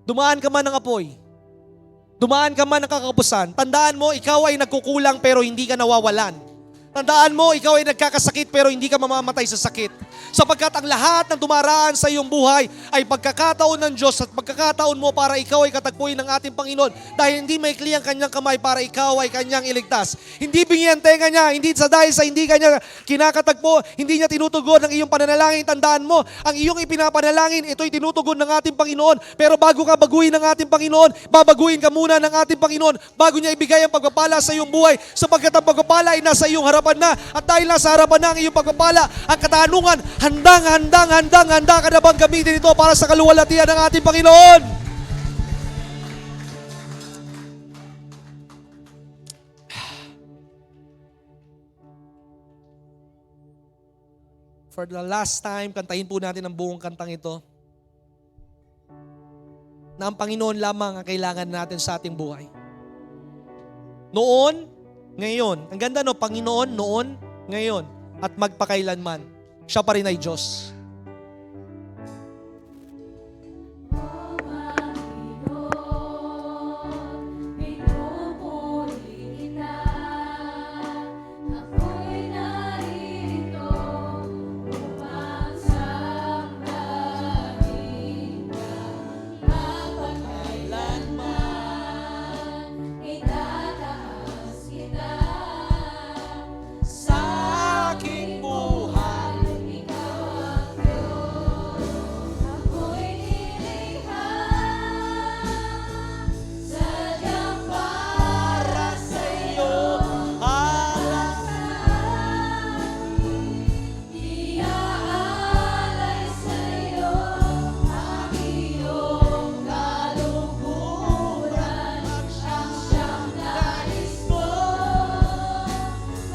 dumaan ka man ng apoy, dumaan ka man ng kakapusan, tandaan mo, ikaw ay nagkukulang pero hindi ka nawawalan. Tandaan mo, ikaw ay nagkakasakit pero hindi ka mamamatay sa sakit. Sapagkat ang lahat ng dumaraan sa iyong buhay ay pagkakataon ng Diyos at pagkakataon mo para ikaw ay katagpuin ng ating Panginoon dahil hindi maikli ang kanyang kamay para ikaw ay kanyang iligtas. Hindi bingi ang tenga niya, hindi dahil sa hindi kanya kinakatagpo, hindi niya tinutugon ang iyong pananalangin. Tandaan mo, ang iyong ipinapanalangin, ito'y tinutugon ng ating Panginoon. Pero bago ka baguhin ng ating Panginoon, babaguhin ka muna ng ating Panginoon bago niya ibigay ang pagpapala sa iyong buhay sapagkat ang pagpapala ay nasa iyong harapan na. At dahil nasa harapan na ang iyong pagpapala, ang katanungan, handa ka na bang gamitin ito para sa kaluwalhatian ng ating Panginoon? For the last time, kantahin po natin ang buong kantang ito. Na ang Panginoon lamang ang kailangan natin sa ating buhay. Noon, ngayon. Ang ganda no, Panginoon, noon, ngayon, at magpakailanman. Siya pa rin ay Diyos. Pinupuri kita, ako'y narito upang sambahin ka. Mapagkailanman itataas kita Sa aking buhay, ikaw ang Diyos. Ako'y nilikha sadyang para sa'yo. Iaalay sa'yo ang iyong kalungkuran. Ang siyang nais ko,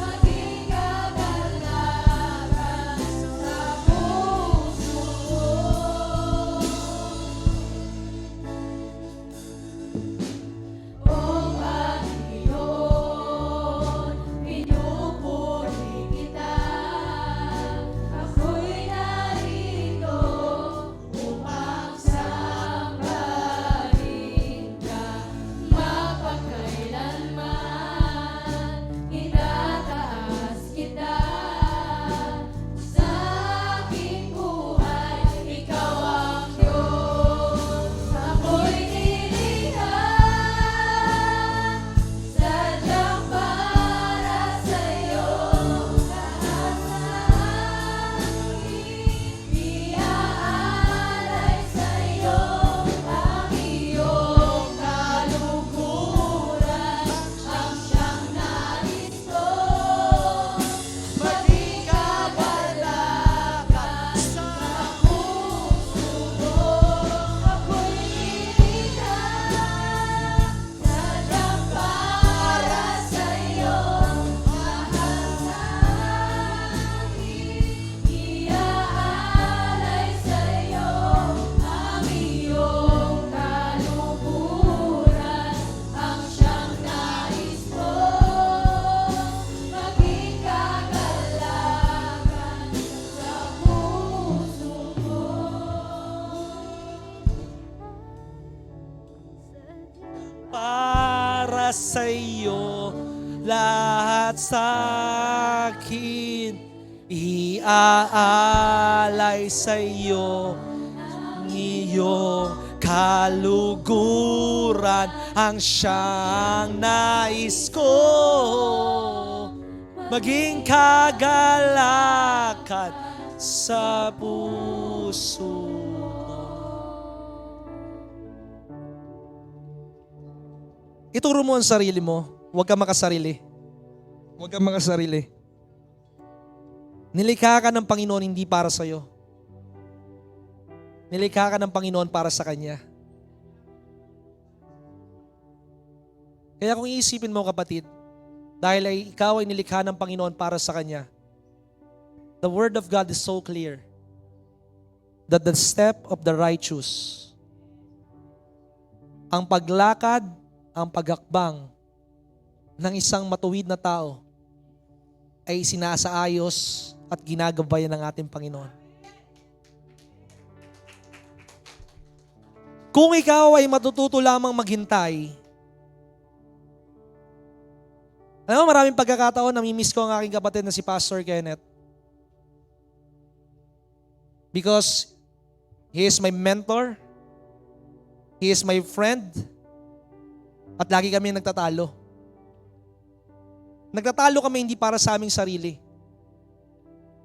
maging kagalakan sa puso ko. O Panginoon, pinupuri kita. Ako'y narito upang sambahin ka. Mapagkailanman itataas kita. Sa aking buhay, ikaw ang Diyos. Ako'y nilikha sadyang para sa'yo. Lahat ng iaalay sa'yo ang iyong kalungkuran. Ang siyang nais ko, maging kagalakan sa puso ko. Ako'y nilikha sadyang para sa'yo. Lahat ng iaalay sa'yo ang iyong kalungkuran. Ang siyang nais ko, maging kagalakan sa puso ko. para sa iyo, lahat sa akin, iaalay sa iyo, iyong kaluguran, ang siyang nais ko, maging kagalakan sa puso mo. Ituro mo ang sarili mo. Huwag kang makasarili. Huwag kang makasarili. Nilikha ka ng Panginoon hindi para sa'yo. Nilikha ka ng Panginoon para sa Kanya. Kaya kung iisipin mo kapatid, dahil ay ikaw ay nilikha ng Panginoon para sa Kanya, the Word of God is so clear that the step of the righteous, ang paglakad, ang pagakbang ng isang matuwid na tao ay sinasaayos at ginagabayan ng ating Panginoon. Kung ikaw ay matututo lamang maghintay, alam mo, maraming pagkakataon, namimiss ko ang aking kapatid na si Pastor Kenneth. Because he is my mentor, he is my friend, at lagi kami nagtatalo. Nagtatalo kami hindi para sa aming sarili.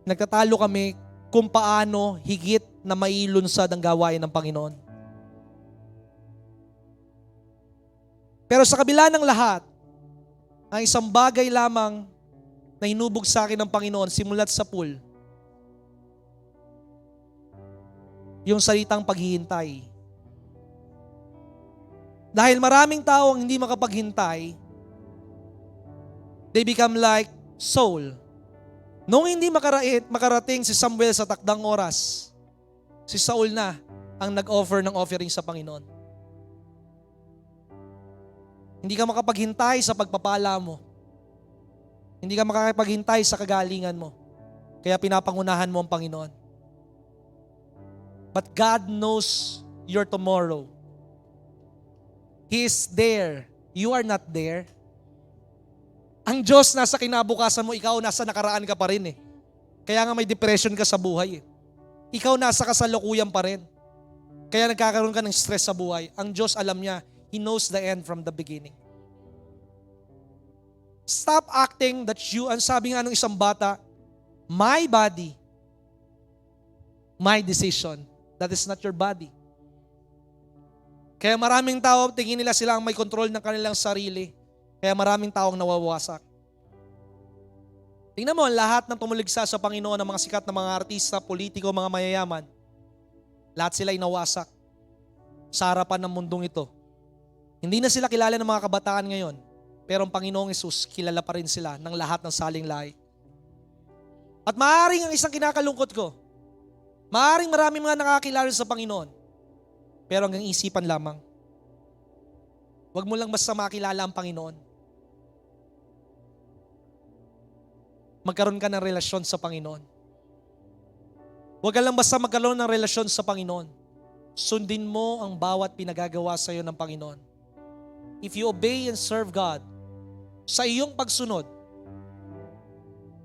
Nagtatalo kami kung paano higit na mailunsad ang gawain ng Panginoon. Pero sa kabila ng lahat, ang isang bagay lamang na hinubog sa akin ng Panginoon simulat sa pool, yung salitang paghihintay. Dahil maraming tao ang hindi makapaghintay, they become like Saul. Nung hindi makarating si Samuel sa takdang oras, si Saul na ang nag-offer ng offering sa Panginoon. Hindi ka makapaghintay sa pagpapala mo. Hindi ka makakapaghintay sa kagalingan mo. Kaya pinapangunahan mo ang Panginoon. But God knows your tomorrow. He is there. You are not there. Ang Diyos nasa kinabukasan mo, ikaw nasa nakaraan ka pa rin eh. Kaya nga may depression ka sa buhay eh. Ikaw nasa kasalukuyan pa rin. Kaya nagkakaroon ka ng stress sa buhay. Ang Diyos alam niya, He knows the end from the beginning. Stop acting that you, ang sabi nga ng isang bata, my body, my decision. That is not your body. Kaya maraming tao, tingin nila sila ang may control ng kanilang sarili. Kaya maraming tao ang nawawasak. Tingnan mo, lahat ng tumuligsa sa Panginoon, ng mga sikat na mga artista, politiko, mga mayayaman, lahat sila ay nawasak sa harapan ng mundong ito. Hindi na sila kilala ng mga kabataan ngayon, pero ang Panginoong Hesus, kilala pa rin sila ng lahat ng saling lahi. At maaaring ang isang kinakalungkot ko, maaaring maraming mga nakakilala sa Panginoon, pero hanggang isipan lamang. Huwag mo lang basta makilala ang Panginoon. Magkaroon ka ng relasyon sa Panginoon. Huwag ka lang basta magkaroon ng relasyon sa Panginoon. Sundin mo ang bawat pinagagawa sa iyo ng Panginoon. If you obey and serve God, sa iyong pagsunod,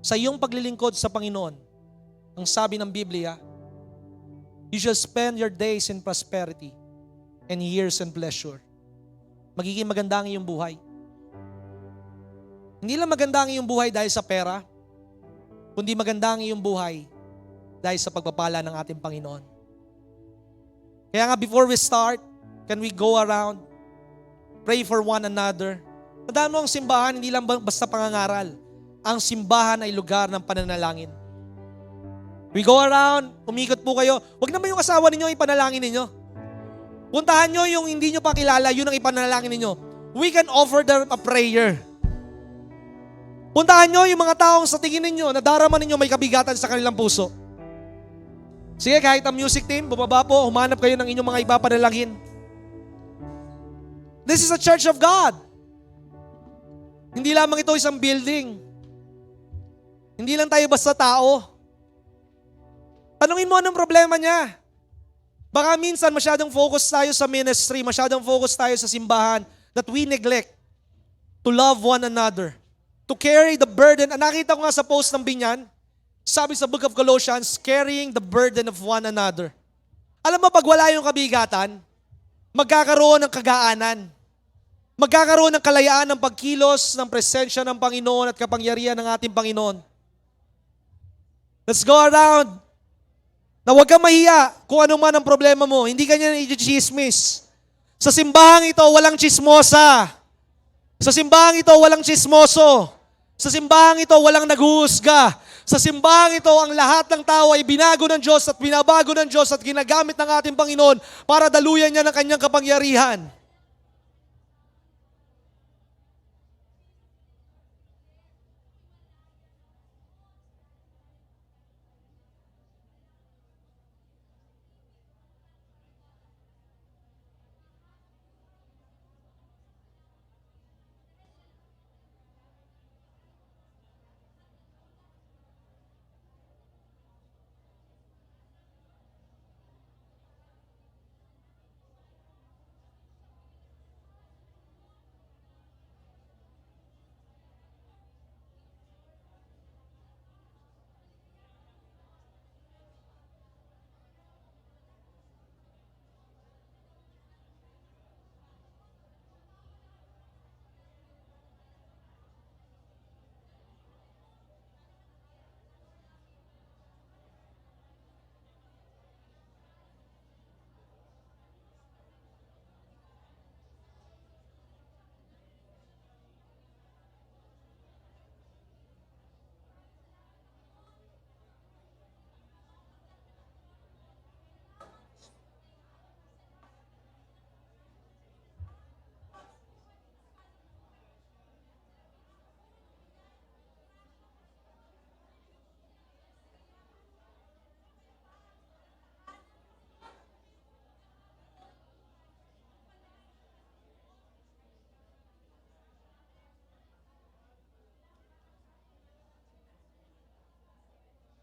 sa iyong paglilingkod sa Panginoon, ang sabi ng Biblia, you shall spend your days in prosperity and years in pleasure. Magiging maganda ang iyong buhay. Hindi lang maganda ang iyong buhay dahil sa pera, kundi maganda ang iyong buhay dahil sa pagpapala ng ating Panginoon. Kaya nga before we start, can we go around, pray for one another? Tandaan mo ang simbahan, hindi lang basta pangangaral. Ang simbahan ay lugar ng pananalangin. We go around, umikot po kayo. Huwag naman yung asawa ninyo ipanalangin ninyo. Puntahan nyo yung hindi nyo pa kilala, yun ang ipanalangin ninyo. We can offer them a prayer. Puntahan nyo yung mga taong sa tingin ninyo, nadarama ninyo may kabigatan sa kanilang puso. Sige, kahit ang music team, bumaba po, humanap kayo ng inyong mga ipapanalangin. This is a church of God. Hindi lamang ito isang building. Hindi lang tayo basta tao. Tanungin mo anong problema niya. Baka minsan masyadong focus tayo sa ministry, masyadong focus tayo sa simbahan that we neglect to love one another, to carry the burden. Nakita ko nga sa post ng Binyan, sabi sa book of Colossians, carrying the burden of one another. Alam mo, pag wala yung kabigatan, magkakaroon ng kagaanan. Magkakaroon ng kalayaan ng pagkilos ng presensya ng Panginoon at kapangyarihan ng ating Panginoon. Let's go around. Na huwag kang mahiya kung ano man ang problema mo. Hindi ka niya i-chismis. Sa simbahang ito, walang chismosa. Sa simbahang ito, walang chismoso. Sa simbahang ito, walang naghuhusga. Sa simbahang ito, ang lahat ng tao ay binago ng Diyos at binabago ng Diyos at ginagamit ng ating Panginoon para daluyan niya ng kanyang kapangyarihan.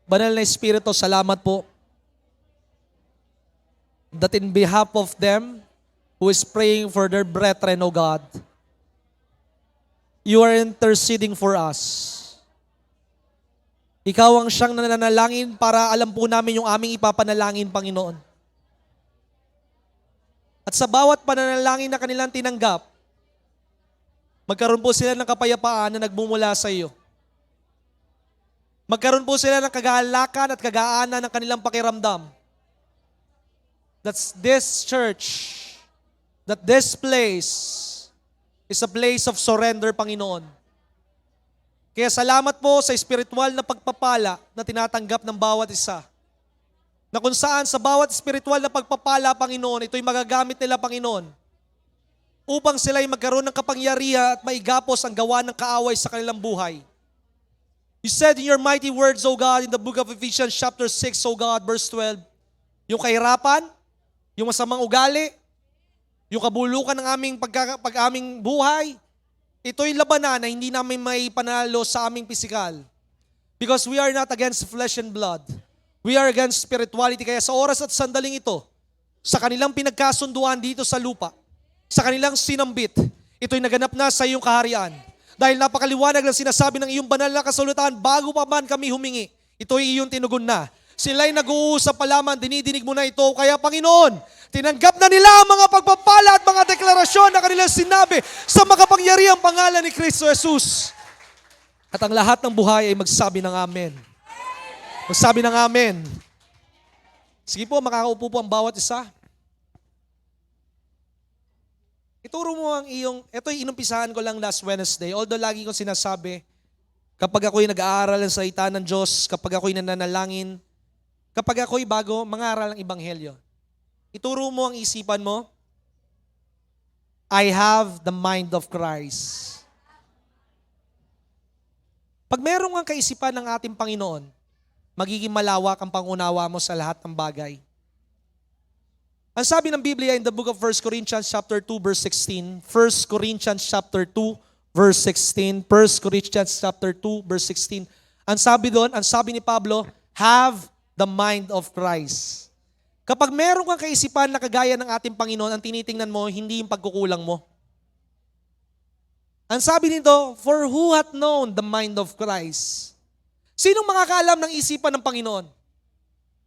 Banal na Espiritu, salamat po that in behalf of them who is praying for their brethren, O God, you are interceding for us. Ikaw ang siyang nananalangin para alam po namin yung aming ipapanalangin, Panginoon. At sa bawat pananalangin na kanilang tinanggap, magkaroon po sila ng kapayapaan na nagmumula sa iyo. Magkaroon po sila ng kagalakan at kagaanan ng kanilang pakiramdam. That's this church, that this place is a place of surrender, Panginoon. Kaya salamat po sa espiritual na pagpapala na tinatanggap ng bawat isa. Na kung saan sa bawat espiritual na pagpapala, Panginoon, ito'y magagamit nila, Panginoon, upang sila'y magkaroon ng kapangyarihan at maigapos ang gawa ng kaaway sa kanilang buhay. You said in your mighty words, O God, in the book of Ephesians chapter 6, O God, verse 12, yung kahirapan, yung masamang ugali, yung kabulukan ng aming buhay, ito'y labanan na hindi namin may panalo sa aming pisikal. Because we are not against flesh and blood. We are against spirituality. Kaya sa oras at sandaling ito, sa kanilang pinagkasunduan dito sa lupa, sa kanilang sinambit, ito'y naganap na sa iyong kaharian. Dahil napakaliwanag ng sinasabi ng iyong banal na kasulatan, bago pa man kami humingi, ito'y iyong tinugon na. Sila'y nag-uusap pa lamang, dinidinig mo na ito. Kaya Panginoon, tinanggap na nila ang mga pagpapala at mga deklarasyon na kanilang sinabi sa makapangyarihang pangalan ni Kristo Jesus. At ang lahat ng buhay ay magsabi ng amen. Magsabi ng amen. Sige po, makakaupo po ang bawat isa. Ituro mo ang iyong, ito'y inumpisahan ko lang last Wednesday. Although lagi kong sinasabi, kapag ako'y nag-aaral ng salita ng Diyos, kapag ako'y nananalangin, kapag ako'y bago, mangaral ng Ebanghelyo. Ituro mo ang isipan mo, I have the mind of Christ. Pag meron kang kaisipan ng ating Panginoon, magiging malawak ang pangunawa mo sa lahat ng bagay. Ang sabi ng Biblia in the book of 1 Corinthians chapter 2 verse 16, 1 Corinthians chapter 2 verse 16, 1 Corinthians chapter 2 verse 16, ang sabi doon, ang sabi ni Pablo, have the mind of Christ. Kapag meron kang kaisipan na kagaya ng ating Panginoon, ang tinitingnan mo, hindi yung pagkukulang mo. Ang sabi nito, for who hath known the mind of Christ? Sinong makakaalam ng isipan ng Panginoon?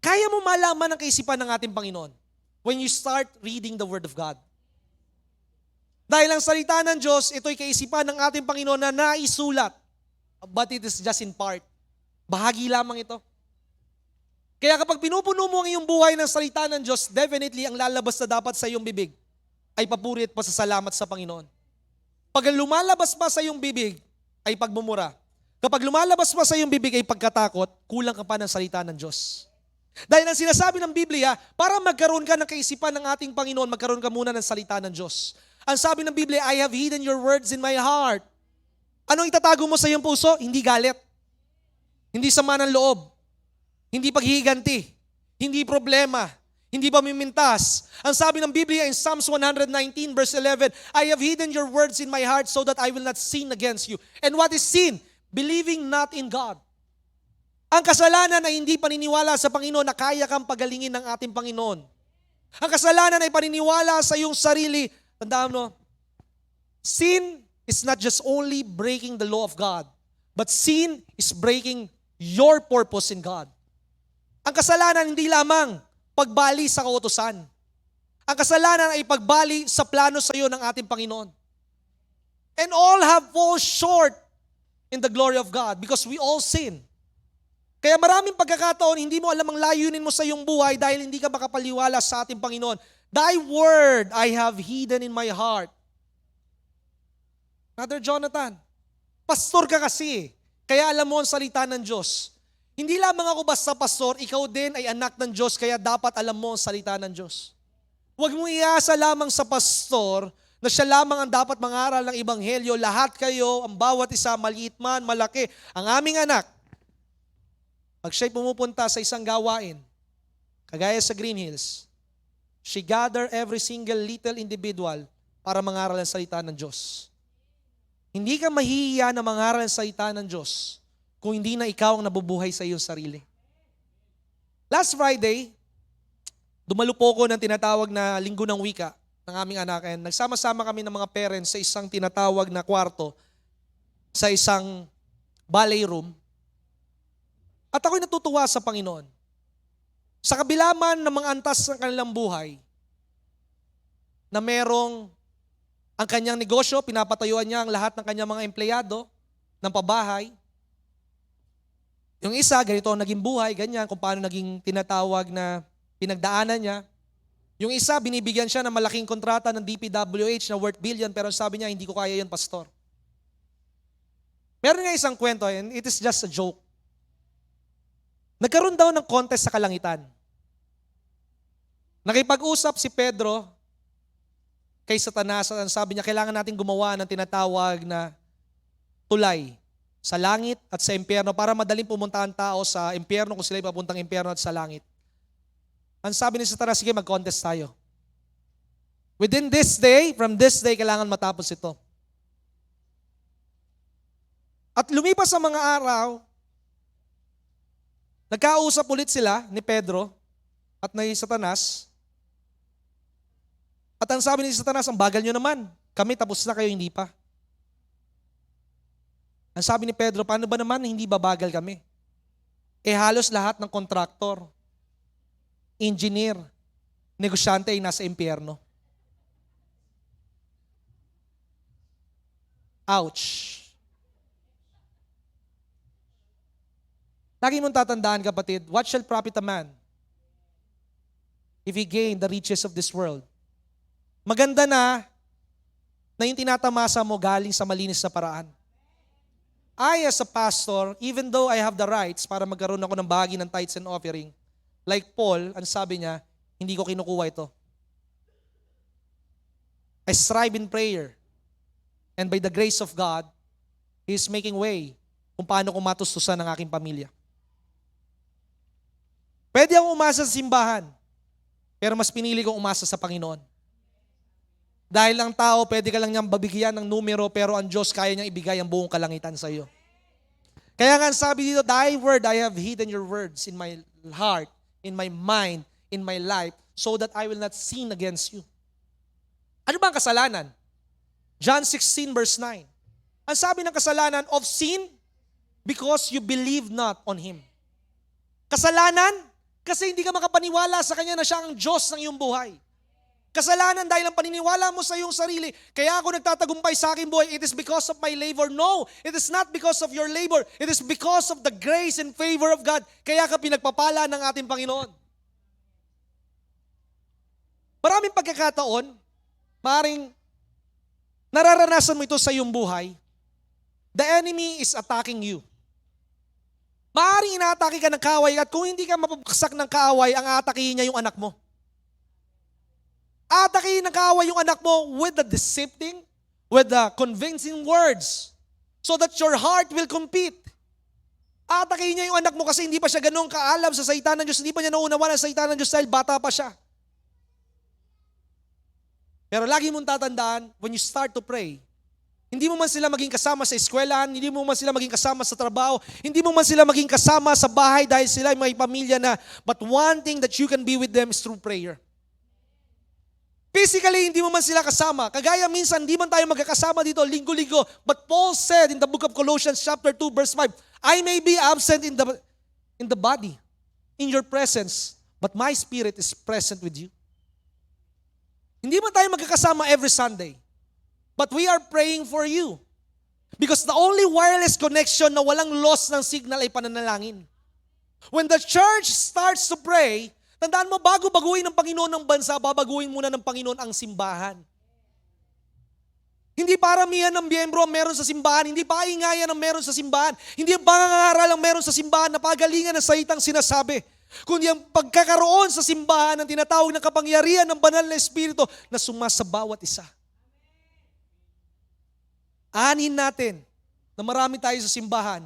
Kaya mo malaman ang kaisipan ng ating Panginoon when you start reading the Word of God. Dahil ang salita ng Diyos, ito'y kaisipan ng ating Panginoon na naisulat. But it is just in part. Bahagi lamang ito. Kaya kapag pinupuno mo ang iyong buhay ng salita ng Diyos, definitely ang lalabas na dapat sa iyong bibig ay papuri at pasasalamat sa Panginoon. Pag lumalabas pa sa iyong bibig ay pagmumura. Kapag lumalabas pa sa iyong bibig ay pagkatakot, kulang ka pa ng salita ng Diyos. Dahil ang sinasabi ng Biblia, para magkaroon ka ng kaisipan ng ating Panginoon, magkaroon ka muna ng salita ng Diyos. Ang sabi ng Biblia, I have hidden your words in my heart. Anong itatago mo sa iyong puso? Hindi galit. Hindi sama ng loob. Hindi paghihiganti. Hindi problema. Hindi pamimintas. Ang sabi ng Biblia in Psalms 119 verse 11, I have hidden your words in my heart so that I will not sin against you. And what is sin? Believing not in God. Ang kasalanan ay hindi paniniwala sa Panginoon na kaya kang pagalingin ng ating Panginoon. Ang kasalanan ay paniniwala sa iyong sarili. Tandaan mo, sin is not just only breaking the law of God, but sin is breaking your purpose in God. Ang kasalanan hindi lamang pagbali sa kautusan. Ang kasalanan ay pagbali sa plano sa iyo ng ating Panginoon. And all have fallen short in the glory of God because we all sin. Kaya maraming pagkakataon, hindi mo alam ang layunin mo sa iyong buhay dahil hindi ka makapaliwala sa ating Panginoon. Thy word I have hidden in my heart. Brother Jonathan, pastor ka kasi, kaya alam mo ang salita ng Diyos. Hindi lamang ako basta pastor, ikaw din ay anak ng Diyos, kaya dapat alam mo ang salita ng Diyos. Huwag mong iasa lamang sa pastor na siya lamang ang dapat mangaral ng Ebanghelyo. Lahat kayo, ang bawat isa, maliit man, malaki, ang aming anak, pag siya'y pumupunta sa isang gawain, kagaya sa Green Hills, she gather every single little individual para mangaral ang salita ng Diyos. Hindi ka mahihiya na mangaral ang salita ng Diyos kung hindi na ikaw ang nabubuhay sa iyong sarili. Last Friday, dumalo po ko ng tinatawag na Linggo ng Wika ng aming anak. And nagsama-sama kami ng mga parents sa isang tinatawag na kwarto sa isang ballet room. At ako'y natutuwa sa Panginoon. Sa kabila man ng mga antas ng kanilang buhay, na merong ang kanyang negosyo, pinapatayuan niya ang lahat ng kanyang mga empleyado ng pabahay. Yung isa, ganito ang naging buhay, ganyan, kung paano naging tinatawag na pinagdaanan niya. Yung isa, binibigyan siya ng malaking kontrata ng DPWH na worth billion, pero sabi niya, hindi ko kaya yun, pastor. Meron nga isang kwento, and it is just a joke. Nagkaroon daw ng contest sa kalangitan. Nakipag-usap si Pedro kay Satanas, at sabi niya, kailangan natin gumawa ng tinatawag na tulay sa langit at sa impyerno para madaling pumunta ang tao sa impyerno kung sila papuntang impyerno at sa langit. Ang sabi ni Satanas, sige, mag-contest tayo. Within this day, from this day, kailangan matapos ito. At lumipas sa mga araw, nagkausap ulit sila ni Pedro at ni Satanas. At ang sabi ni Satanas, ang bagal nyo naman. Kami tapos na, kayo hindi pa. Ang sabi ni Pedro, paano ba naman hindi babagal kami? Halos lahat ng kontraktor, engineer, negosyante ay nasa impyerno. Ouch. Lagi mong tatandaan, kapatid, what shall profit a man if he gain the riches of this world? Maganda na yung tinatamasa mo galing sa malinis na paraan. I as a pastor, even though I have the rights para magkaroon ako ng bahagi ng tithes and offering, like Paul, ang sabi niya, hindi ko kinukuha ito. I strive in prayer, and by the grace of God, He is making way kung paano ko matustusan ang aking pamilya. Pwede akong umasa sa simbahan, pero mas pinili kong umasa sa Panginoon. Dahil ang tao, pwede ka lang niyang babigyan ng numero, pero ang Diyos kaya niyang ibigay ang buong kalangitan sa iyo. Kaya nga sabi dito, Thy word, I have hidden your words in my heart, in my mind, in my life, so that I will not sin against you. Ano ba ang kasalanan? John 16 verse 9. Ang sabi ng kasalanan, of sin, because you believe not on Him. Kasalanan, kasi hindi ka makapaniwala sa Kanya na siya ang Diyos ng iyong buhay. Kasalanan dahil ang paniniwala mo sa iyong sarili. Kaya ako nagtatagumpay sa aking buhay. It is because of my labor. No, it is not because of your labor. It is because of the grace and favor of God. Kaya ka pinagpapala ng ating Panginoon. Maraming pagkakataon, maaaring nararanasan mo ito sa iyong buhay. The enemy is attacking you. Maaaring inaatake ka ng kaaway at kung hindi ka mapapaksak ng kaaway, ang aatakihin niya yung anak mo. Atakihin ng kaaway yung anak mo with the deceiving, with the convincing words so that your heart will compete. Atakihin niya yung anak mo kasi hindi pa siya ganun kaalam sa salita ng Diyos, hindi pa niya nauunawaan ang salita ng Diyos dahil bata pa siya. Pero lagi mong tatandaan, when you start to pray, hindi mo man sila maging kasama sa eskwelahan, hindi mo man sila maging kasama sa trabaho, hindi mo man sila maging kasama sa bahay dahil sila ay may pamilya na, but one thing that you can be with them is through prayer. Physically, hindi mo man sila kasama. Kagaya minsan, hindi man tayo magkakasama dito, linggo-linggo. But Paul said in the book of Colossians chapter 2 verse 5, I may be absent in the body, in your presence, but my spirit is present with you. Hindi man tayo magkakasama every Sunday. But we are praying for you. Because the only wireless connection na walang loss ng signal ay pananalangin. When the church starts to pray, tandaan mo, bago baguhin ng Panginoon ng bansa, babaguhin muna ng Panginoon ang simbahan. Hindi paramihan ng miyembro ang meron sa simbahan, hindi paingayan ang meron sa simbahan, hindi ang pangangaral ang meron sa simbahan na pagalingan ng salitang sinasabi, kundi ang pagkakaroon sa simbahan ng tinatawag na kapangyarihan ng banal na Espiritu na sumasa bawat isa. Aanin natin na marami tayo sa simbahan,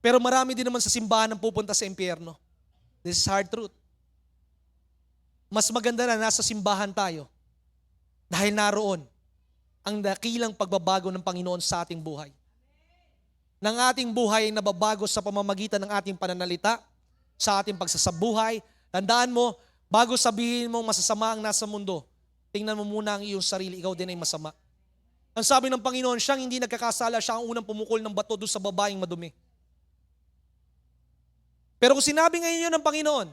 pero marami din naman sa simbahan ang pupunta sa impyerno. This is hard truth. Mas maganda na nasa simbahan tayo dahil naroon ang dakilang pagbabago ng Panginoon sa ating buhay. Nang ating buhay ay nababago sa pamamagitan ng ating pananalita, sa ating pagsasabuhay. Tandaan mo, bago sabihin mong masasama ang nasa mundo, tingnan mo muna ang iyong sarili, ikaw din ay masama. Ang sabi ng Panginoon, siyang hindi nagkakasala, siya ang unang pumukol ng bato doon sa babaeng madumi. Pero kung sinabi ngayon yun ng Panginoon,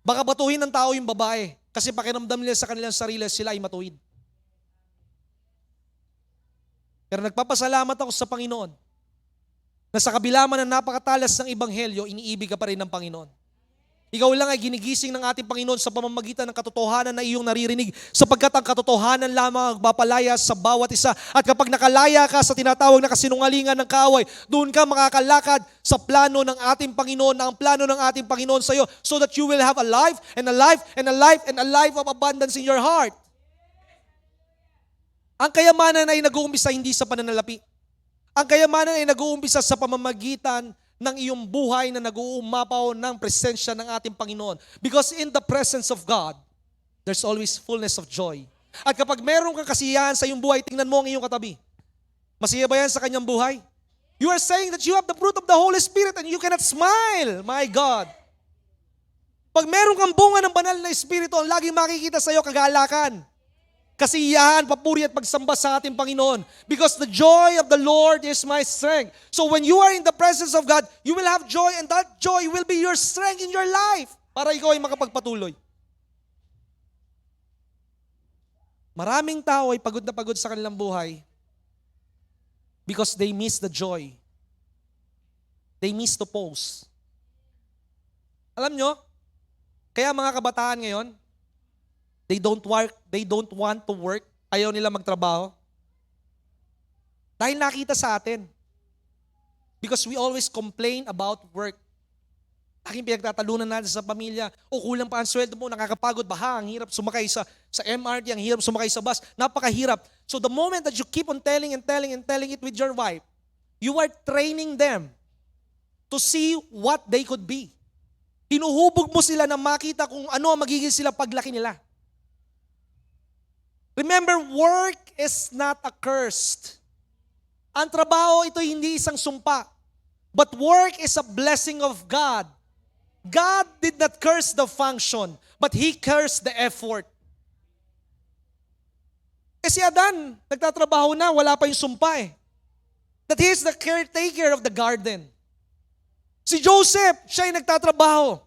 baka batuhin ng tao yung babae kasi pakiramdam nila sa kanilang sarili sila ay matuwid. Pero nagpapasalamat ako sa Panginoon na sa kabila man ng napakatalas ng Ebanghelyo, iniibig ka pa rin ng Panginoon. Ikaw lang ay ginigising ng ating Panginoon sa pamamagitan ng katotohanan na iyong naririnig sapagkat ang katotohanan lamang ang magpapalaya sa bawat isa. At kapag nakalaya ka sa tinatawag na kasinungalingan ng kaaway, doon ka makakalakad sa plano ng ating Panginoon, na ang plano ng ating Panginoon sa iyo so that you will have a life and a life and a life and a life of abundance in your heart. Ang kayamanan ay nag-uumpisa hindi sa pananalapi. Ang kayamanan ay nag-uumpisa sa pamamagitan ng iyong buhay na nag-uumapaw ng presensya ng ating Panginoon. Because in the presence of God, there's always fullness of joy. At kapag meron kang kasiyahan sa iyong buhay, tingnan mo ang iyong katabi. Masaya ba yan sa kanyang buhay? You are saying that you have the fruit of the Holy Spirit and you cannot smile. My God. Pag meron kang bunga ng banal na Espiritu, ang laging makikita sa iyo kagalakan, kasiyahan, papuri at pagsamba sa ating Panginoon. Because the joy of the Lord is my strength. So when you are in the presence of God, you will have joy and that joy will be your strength in your life para ikaw ay makapagpatuloy. Maraming tao ay pagod na pagod sa kanilang buhay because they miss the joy. They miss to pause. Alam nyo, kaya mga kabataan ngayon, they don't want to work. Ayaw nila magtrabaho. Dahil nakita sa atin. Because we always complain about work. Aking pinagtatalunan natin sa pamilya, kulang pa ang sweldo mo, nakakapagod, baha, ang hirap sumakay sa MRT, ang hirap sumakay sa bus, napakahirap. So the moment that you keep on telling it with your wife, you are training them to see what they could be. Hinuhubog mo sila na makita kung ano ang magiging sila paglaki nila. Remember, work is not accursed. Ang trabaho, ito hindi isang sumpa. But work is a blessing of God. God did not curse the function, but He cursed the effort. Si Adan, nagtatrabaho na, wala pa yung sumpa eh. That he is the caretaker of the garden. Si Joseph, siya ay nagtatrabaho.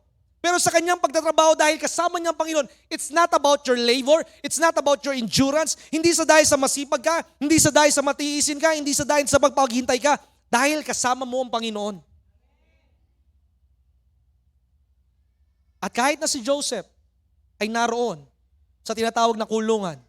Pero sa kanyang pagtatrabaho dahil kasama niya ang Panginoon, it's not about your labor, it's not about your endurance, hindi sa dahil sa masipag ka, hindi sa dahil sa matiisin ka, hindi sa dahil sa pagpaghintay ka, dahil kasama mo ang Panginoon. At kahit na si Joseph ay naroon sa tinatawag na kulungan,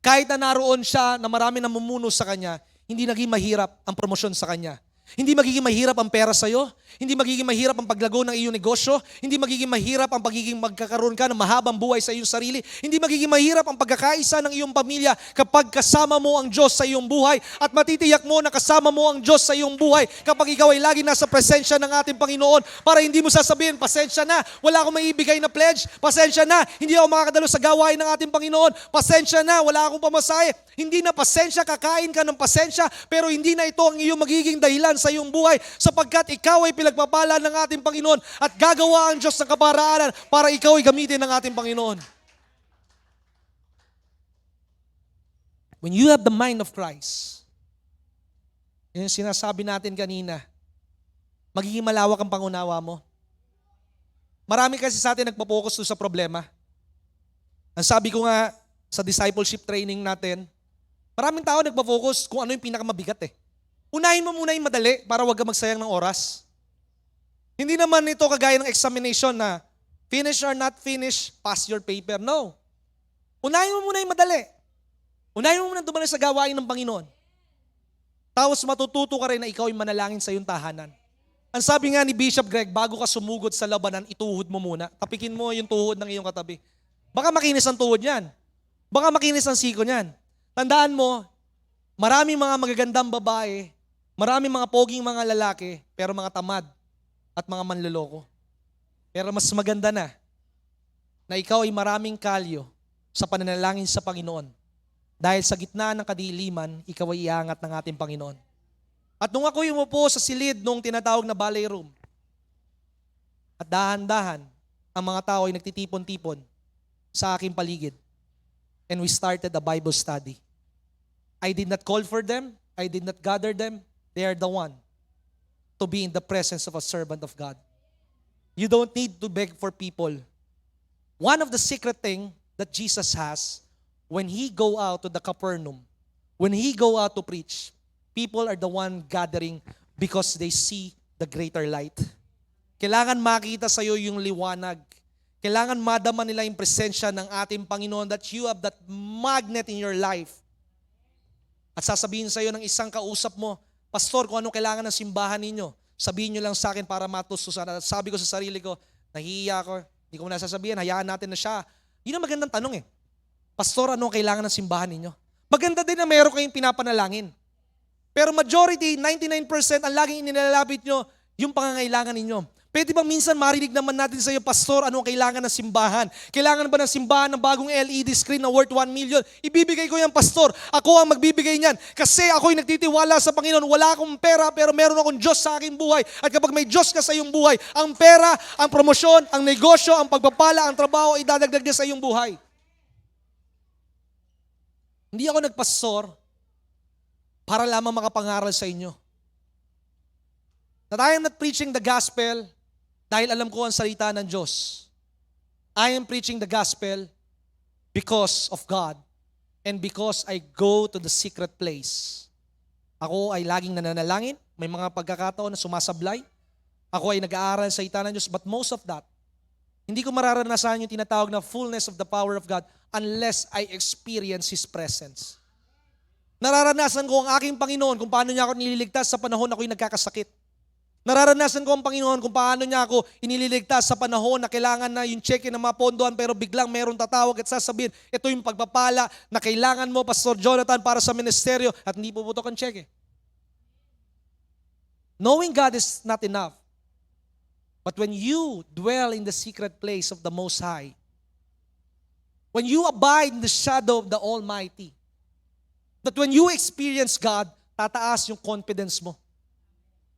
kahit na naroon siya na marami namumuno sa kanya, hindi naging mahirap ang promosyon sa kanya. Hindi magiging mahirap ang pera sa'yo. Hindi magiging mahirap ang paglago ng iyong negosyo. Hindi magiging mahirap ang pagiging magkakaroon ka ng mahabang buhay sa iyong sarili. Hindi magiging mahirap ang pagkakaisa ng iyong pamilya kapag kasama mo ang Diyos sa iyong buhay at matitiyak mo na kasama mo ang Diyos sa iyong buhay kapag ikaw ay lagi nasa presensya ng ating Panginoon para hindi mo sasabihin, pasensya na, wala akong maibigay na pledge, pasensya na, hindi ako makakadalo sa gawain ng ating Panginoon, pasensya na, wala akong pamasahe. Hindi na pasensya, kakain ka ng pasensya, pero hindi na ito ang iyong magiging dahilan sa iyong buhay sapagkat ikaw ay pinagpapala ng ating Panginoon at gagawa ang Diyos ng kaparaanan para ikaw ay gamitin ng ating Panginoon. When you have the mind of Christ, yun yung sinasabi natin kanina, magiging malawak ang pangunawa mo. Marami kasi sa atin nagpo-focus sa problema. Ang sabi ko nga sa discipleship training natin, maraming tao nagpo-focus kung ano yung pinakamabigat eh. Unahin mo muna yung madali para wag ka magsayang ng oras. Hindi naman ito kagaya ng examination na finish or not finish, pass your paper. No. Unahin mo muna yung madali. Unahin mo muna dumalo sa gawain ng Panginoon. Tapos matututo ka rin na ikaw ay manalangin sa iyong tahanan. Ang sabi nga ni Bishop Greg, bago ka sumugod sa labanan, ituhod mo muna. Tapikin mo yung tuhod ng iyong katabi. Baka makinis ang tuhod niyan. Baka makinis ang siko niyan. Tandaan mo, maraming mga magagandang babae, maraming mga poging mga lalaki, pero mga tamad at mga manloloko. Pero mas maganda na ikaw ay maraming kalyo sa pananalangin sa Panginoon. Dahil sa gitna ng kadiliman, ikaw ay iangat ng ating Panginoon. At nung ako'y umupo sa silid nung tinatawag na ballet room, At dahan-dahan, ang mga tao ay nagtitipon-tipon sa aking paligid. And we started a Bible study. I did not call for them. I did not gather them. They are the one to be in the presence of a servant of God. You don't need to beg for people. One of the secret thing that Jesus has, when He go out to the Capernaum, when He go out to preach, people are the one gathering because they see the greater light. Kailangan makita sa iyo yung liwanag. Kailangan madama nila yung presensya ng ating Panginoon that you have that magnet in your life. At sasabihin sa iyo ng isang kausap mo, Pastor, kung ano kailangan ng simbahan ninyo, sabihin nyo lang sa akin para matustusan. At sabi ko sa sarili ko, nahihiya ako, hindi ko nasasabihin, hayaan natin na siya. Yun ang magandang tanong eh. Pastor, ano kailangan ng simbahan ninyo? Maganda din na meron kayong pinapanalangin. Pero majority, 99%, ang laging inilalapit nyo, yung pangangailangan ninyo. Pwede bang minsan marinig naman natin sa iyo, Pastor, ano ang kailangan ng simbahan? Kailangan ba ng simbahan ng bagong LED screen na worth 1 million? Ibibigay ko yan, Pastor. Ako ang magbibigay niyan. Kasi ako'y nagtitiwala sa Panginoon. Wala akong pera, pero meron akong Diyos sa aking buhay. At kapag may Diyos ka sa iyong buhay, ang pera, ang promosyon, ang negosyo, ang pagpapala, ang trabaho, idadagdag niya sa iyong buhay. Hindi ako nagpastor para lamang makapangaral sa inyo. That I am not preaching the gospel dahil alam ko ang salita ng Diyos. I am preaching the gospel because of God and because I go to the secret place. Ako ay laging nananalangin, may mga pagkakataon na sumasablay. Ako ay nag-aaral sa salita ng Diyos, but most of that, hindi ko mararanasan yung tinatawag na fullness of the power of God unless I experience His presence. Nararanasan ko ang aking Panginoon kung paano niya ako nililigtas sa panahon na ako'y nagkakasakit. Nararanasan ko ang Panginoon kung paano niya ako inililigtas sa panahon na kailangan na yung cheque na mapondohan pero biglang meron tatawag at sasabihin, ito yung pagpapala na kailangan mo, Pastor Jonathan, para sa ministeryo at hindi puputok ang cheque. Knowing God is not enough. But when you dwell in the secret place of the Most High, when you abide in the shadow of the Almighty, that when you experience God, tataas yung confidence mo.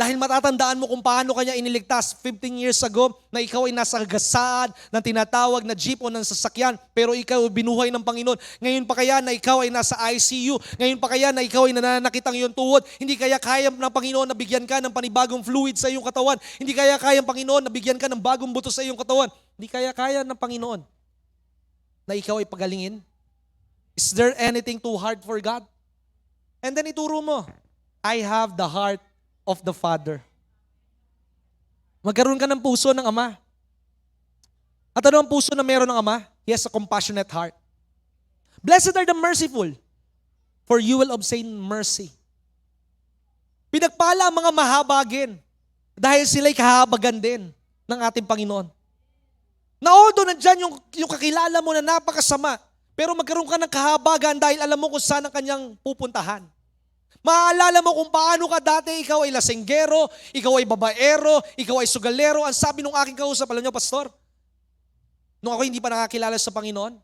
Dahil matatandaan mo kung paano kanya iniligtas 15 years ago na ikaw ay nasa gasaan ng tinatawag na jeep o ng sasakyan pero ikaw binuhay ng Panginoon. Ngayon pa kaya na ikaw ay nasa ICU? Ngayon pa kaya na ikaw ay nananakit ang iyong tuhod? Hindi kaya kaya ng Panginoon na bigyan ka ng panibagong fluid sa iyong katawan? Hindi kaya ng Panginoon na bigyan ka ng bagong buto sa iyong katawan? Hindi kaya ng Panginoon na ikaw ay pagalingin? Is there anything too hard for God? And then ituro mo, I have the heart of the Father. Magkaroon ka ng puso ng Ama. At ano ang puso na meron ng Ama? He has a compassionate heart. Blessed are the merciful, for you will obtain mercy. Pinagpala ang mga mahabagin dahil sila'y kahabagan din ng ating Panginoon. Na although nandyan yung kakilala mo na napakasama, pero magkaroon ka ng kahabagan dahil alam mo kung saan ang kanyang pupuntahan. Maaalala mo kung paano ka dati, ikaw ay lasenggero, ikaw ay babaero, ikaw ay sugalero. Ang sabi nung aking kausap, alam niyo, Pastor, nung ako hindi pa nakakilala sa Panginoon,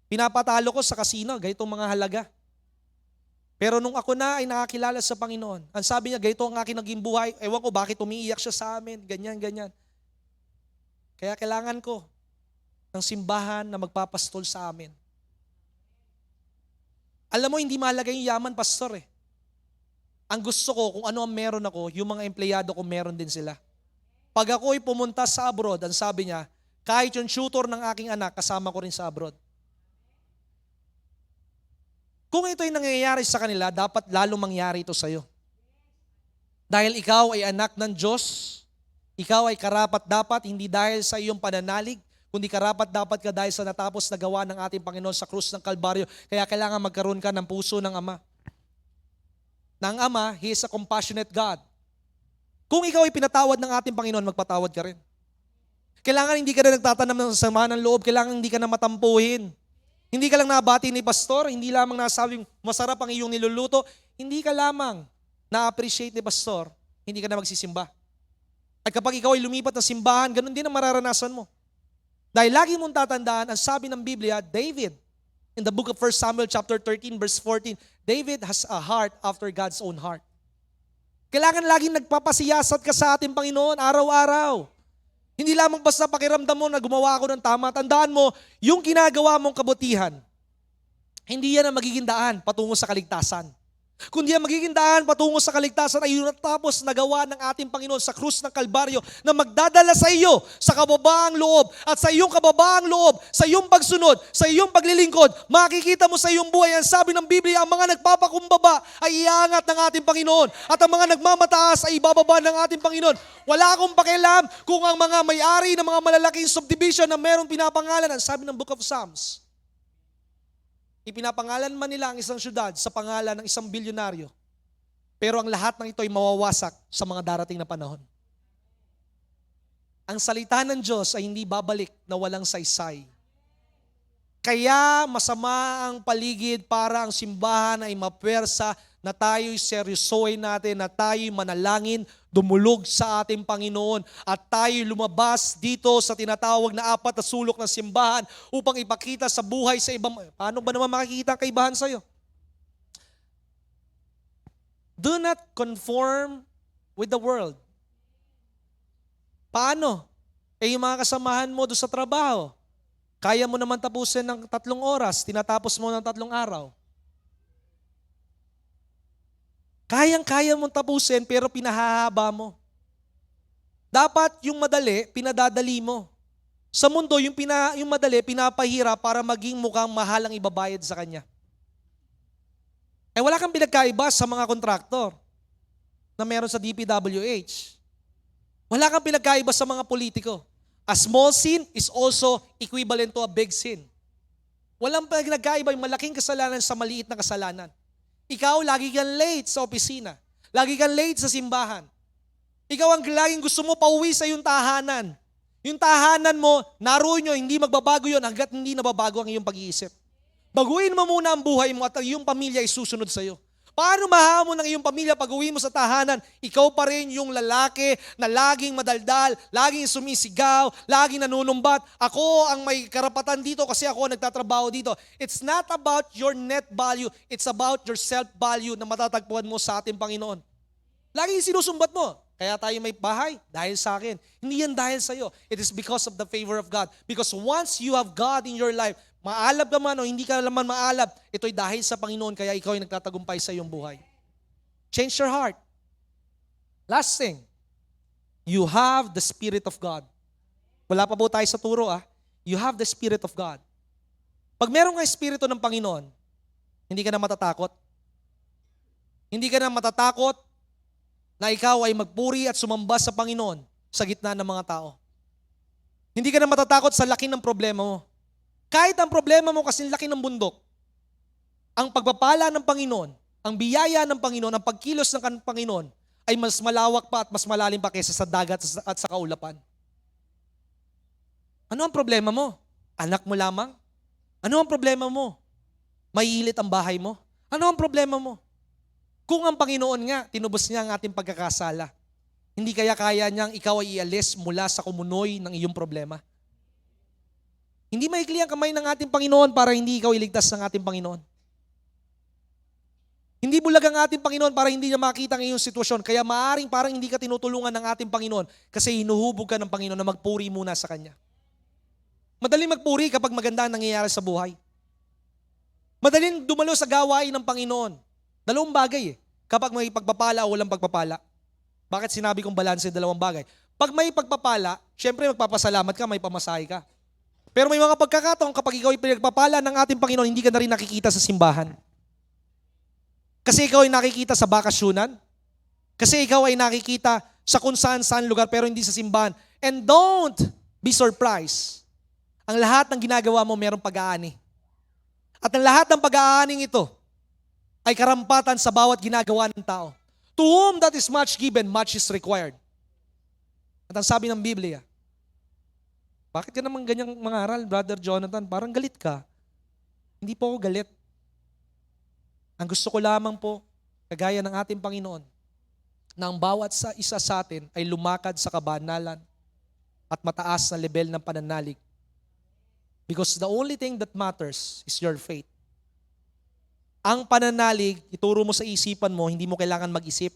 pinapatalo ko sa kasino, ganitong mga halaga. Pero nung ako na ay nakakilala sa Panginoon, ang sabi niya, ganito ang aking naging buhay, ewan ko bakit umiiyak siya sa amin, ganyan. Kaya kailangan ko ng simbahan na magpapastol sa amin. Alam mo, hindi mahalaga yung yaman, Pastor eh. Ang gusto ko, kung ano ang meron ako, yung mga empleyado ko meron din sila. Pag ako'y pumunta sa abroad, ang sabi niya, kahit yung tutor ng aking anak, kasama ko rin sa abroad. Kung ito'y nangyayari sa kanila, dapat lalo mangyari ito sa'yo. Dahil ikaw ay anak ng Diyos, ikaw ay karapat-dapat, hindi dahil sa iyong pananalig, kundi karapat-dapat ka dahil sa natapos na gawa ng ating Panginoon sa krus ng Kalbaryo. Kaya kailangan magkaroon ka ng puso ng Ama. Ng Ama, He is a compassionate God. Kung ikaw ay pinatawad ng ating Panginoon, magpatawad ka rin. Kailangan hindi ka na nagtatanam ng sama ng loob, kailangan hindi ka na matampuhin. Hindi ka lang nabati ni Pastor, hindi lamang nasabing masarap ang iyong niluluto, hindi ka lamang na-appreciate ni Pastor, hindi ka na magsisimba. At kapag ikaw ay lumipat ng simbahan, ganun din ang mararanasan mo. Dahil lagi mong tatandaan, ang sabi ng Biblia, David, in the book of 1 Samuel chapter 13 verse 14, David has a heart after God's own heart. Kailangan laging nagpapasiyasat ka sa ating Panginoon araw-araw. Hindi lamang basta pakiramdam mo na gumawa ako ng tama. Tandaan mo, yung ginagawa mong kabutihan, hindi yan ang magiging daan patungo sa kaligtasan. Kundi ang magiging daan patungo sa kaligtasan ay yung natapos na gawa ng ating Panginoon sa krus ng Kalbaryo na magdadala sa iyo sa kababaang loob. At sa iyong kababaang loob, sa iyong pagsunod, sa iyong paglilingkod, makikita mo sa iyong buhay. Ang sabi ng Biblia, ang mga nagpapakumbaba ay iangat ng ating Panginoon. At ang mga nagmamataas ay ibababa ng ating Panginoon. Wala akong pakialam kung ang mga may-ari ng mga malalaking subdivision na merong pinapangalan. Ang sabi ng Book of Psalms, ipinapangalan man nila ang isang syudad sa pangalan ng isang bilyonaryo. Pero ang lahat ng ito ay mawawasak sa mga darating na panahon. Ang salita ng Diyos ay hindi babalik na walang saysay. Kaya masama ang paligid para ang simbahan ay mapwersa na tayo'y seryosoy natin, na tayo'y manalangin, dumulog sa ating Panginoon at tayo'y lumabas dito sa tinatawag na apat na sulok ng simbahan upang ipakita sa buhay sa ibang. Paano ba naman makikita ang kaibahan sa'yo? Do not conform with the world. Paano? Yung mga kasamahan mo doon sa trabaho, kaya mo naman tapusin ng 3 oras, tinatapos mo ng 3 araw. Kayang-kaya mong tapusin pero pinahahaba mo. Dapat yung madali, pinadadali mo. Sa mundo, yung madali, pinapahira para maging mukhang mahal ang ibabayad sa kanya. Wala kang pinagkaiba sa mga kontraktor na meron sa DPWH. Wala kang pinagkaiba sa mga politiko. A small sin is also equivalent to a big sin. Walang pinagkaiba yung malaking kasalanan sa maliit na kasalanan. Ikaw, lagi kang late sa opisina. Lagi kang late sa simbahan. Ikaw ang laging gusto mo pauwi sa iyong tahanan. Yung tahanan mo, naroon nyo, hindi magbabago yun hanggat hindi nababago ang iyong pag-iisip. Baguhin mo muna ang buhay mo at ang iyong pamilya ay susunod sa iyo. Paano mahamon ng iyong pamilya pag uwi mo sa tahanan, ikaw pa rin yung lalaki na laging madaldal, laging sumisigaw, laging nanunumbat. Ako ang may karapatan dito kasi ako nagtatrabaho dito. It's not about your net value, it's about your self-value na matatagpuan mo sa ating Panginoon. Laging sinusumbat mo. Kaya tayo may bahay, dahil sa akin. Hindi yan dahil sa iyo. It is because of the favor of God. Because once you have God in your life, maalab ka man o hindi ka naman maalab, ito'y dahil sa Panginoon, kaya ikaw ay nagtatagumpay sa iyong buhay. Change your heart. Last thing, you have the Spirit of God. Wala pa po tayo sa turo You have the Spirit of God. Pag meron kang Espiritu ng Panginoon, hindi ka na matatakot. Hindi ka na matatakot na ikaw ay magpuri at sumamba sa Panginoon sa gitna ng mga tao. Hindi ka na matatakot sa laki ng problema mo. Kahit ang problema mo kasing laki ng bundok, ang pagpapala ng Panginoon, ang biyaya ng Panginoon, ang pagkilos ng Panginoon ay mas malawak pa at mas malalim pa kaysa sa dagat at sa kaulapan. Ano ang problema mo? Anak mo lamang? Ano ang problema mo? Maiilit ang bahay mo? Ano ang problema mo? Kung ang Panginoon nga, tinubos niya ang ating pagkakasala, hindi kaya niyang ikaw ay ialis mula sa kumunoy ng iyong problema. Hindi maikli ang kamay ng ating Panginoon para hindi ikaw iligtas ng ating Panginoon. Hindi bulag ang ating Panginoon para hindi niya makita ang iyong sitwasyon. Kaya maaring parang hindi ka tinutulungan ng ating Panginoon kasi hinuhubog ka ng Panginoon na magpuri muna sa Kanya. Madaling magpuri kapag maganda ang nangyayari sa buhay. Madaling dumalo sa gawain ng Panginoon. 2 bagay kapag may pagpapala o walang pagpapala. Bakit sinabi kong balanse 2 bagay? Pag may pagpapala, syempre magpapasalamat ka, may pamasahe ka. Pero may mga pagkakataon kapag ikaw ay pinagpapala ng ating Panginoon, hindi ka na rin nakikita sa simbahan. Kasi ikaw ay nakikita sa bakasyunan. Kasi ikaw ay nakikita sa kung saan lugar pero hindi sa simbahan. And don't be surprised. Ang lahat ng ginagawa mo mayroong pag-aani. At ang lahat ng pag-aaning ito ay karampatan sa bawat ginagawa ng tao. To whom that is much given, much is required. At ang sabi ng Biblia, bakit ka naman ganyang mangaral, Brother Jonathan? Parang galit ka. Hindi po ako galit. Ang gusto ko lamang po, kagaya ng ating Panginoon, na ang bawat isa sa atin ay lumakad sa kabanalan at mataas na level ng pananalig. Because the only thing that matters is your faith. Ang pananalig, ituro mo sa isipan mo, hindi mo kailangan mag-isip.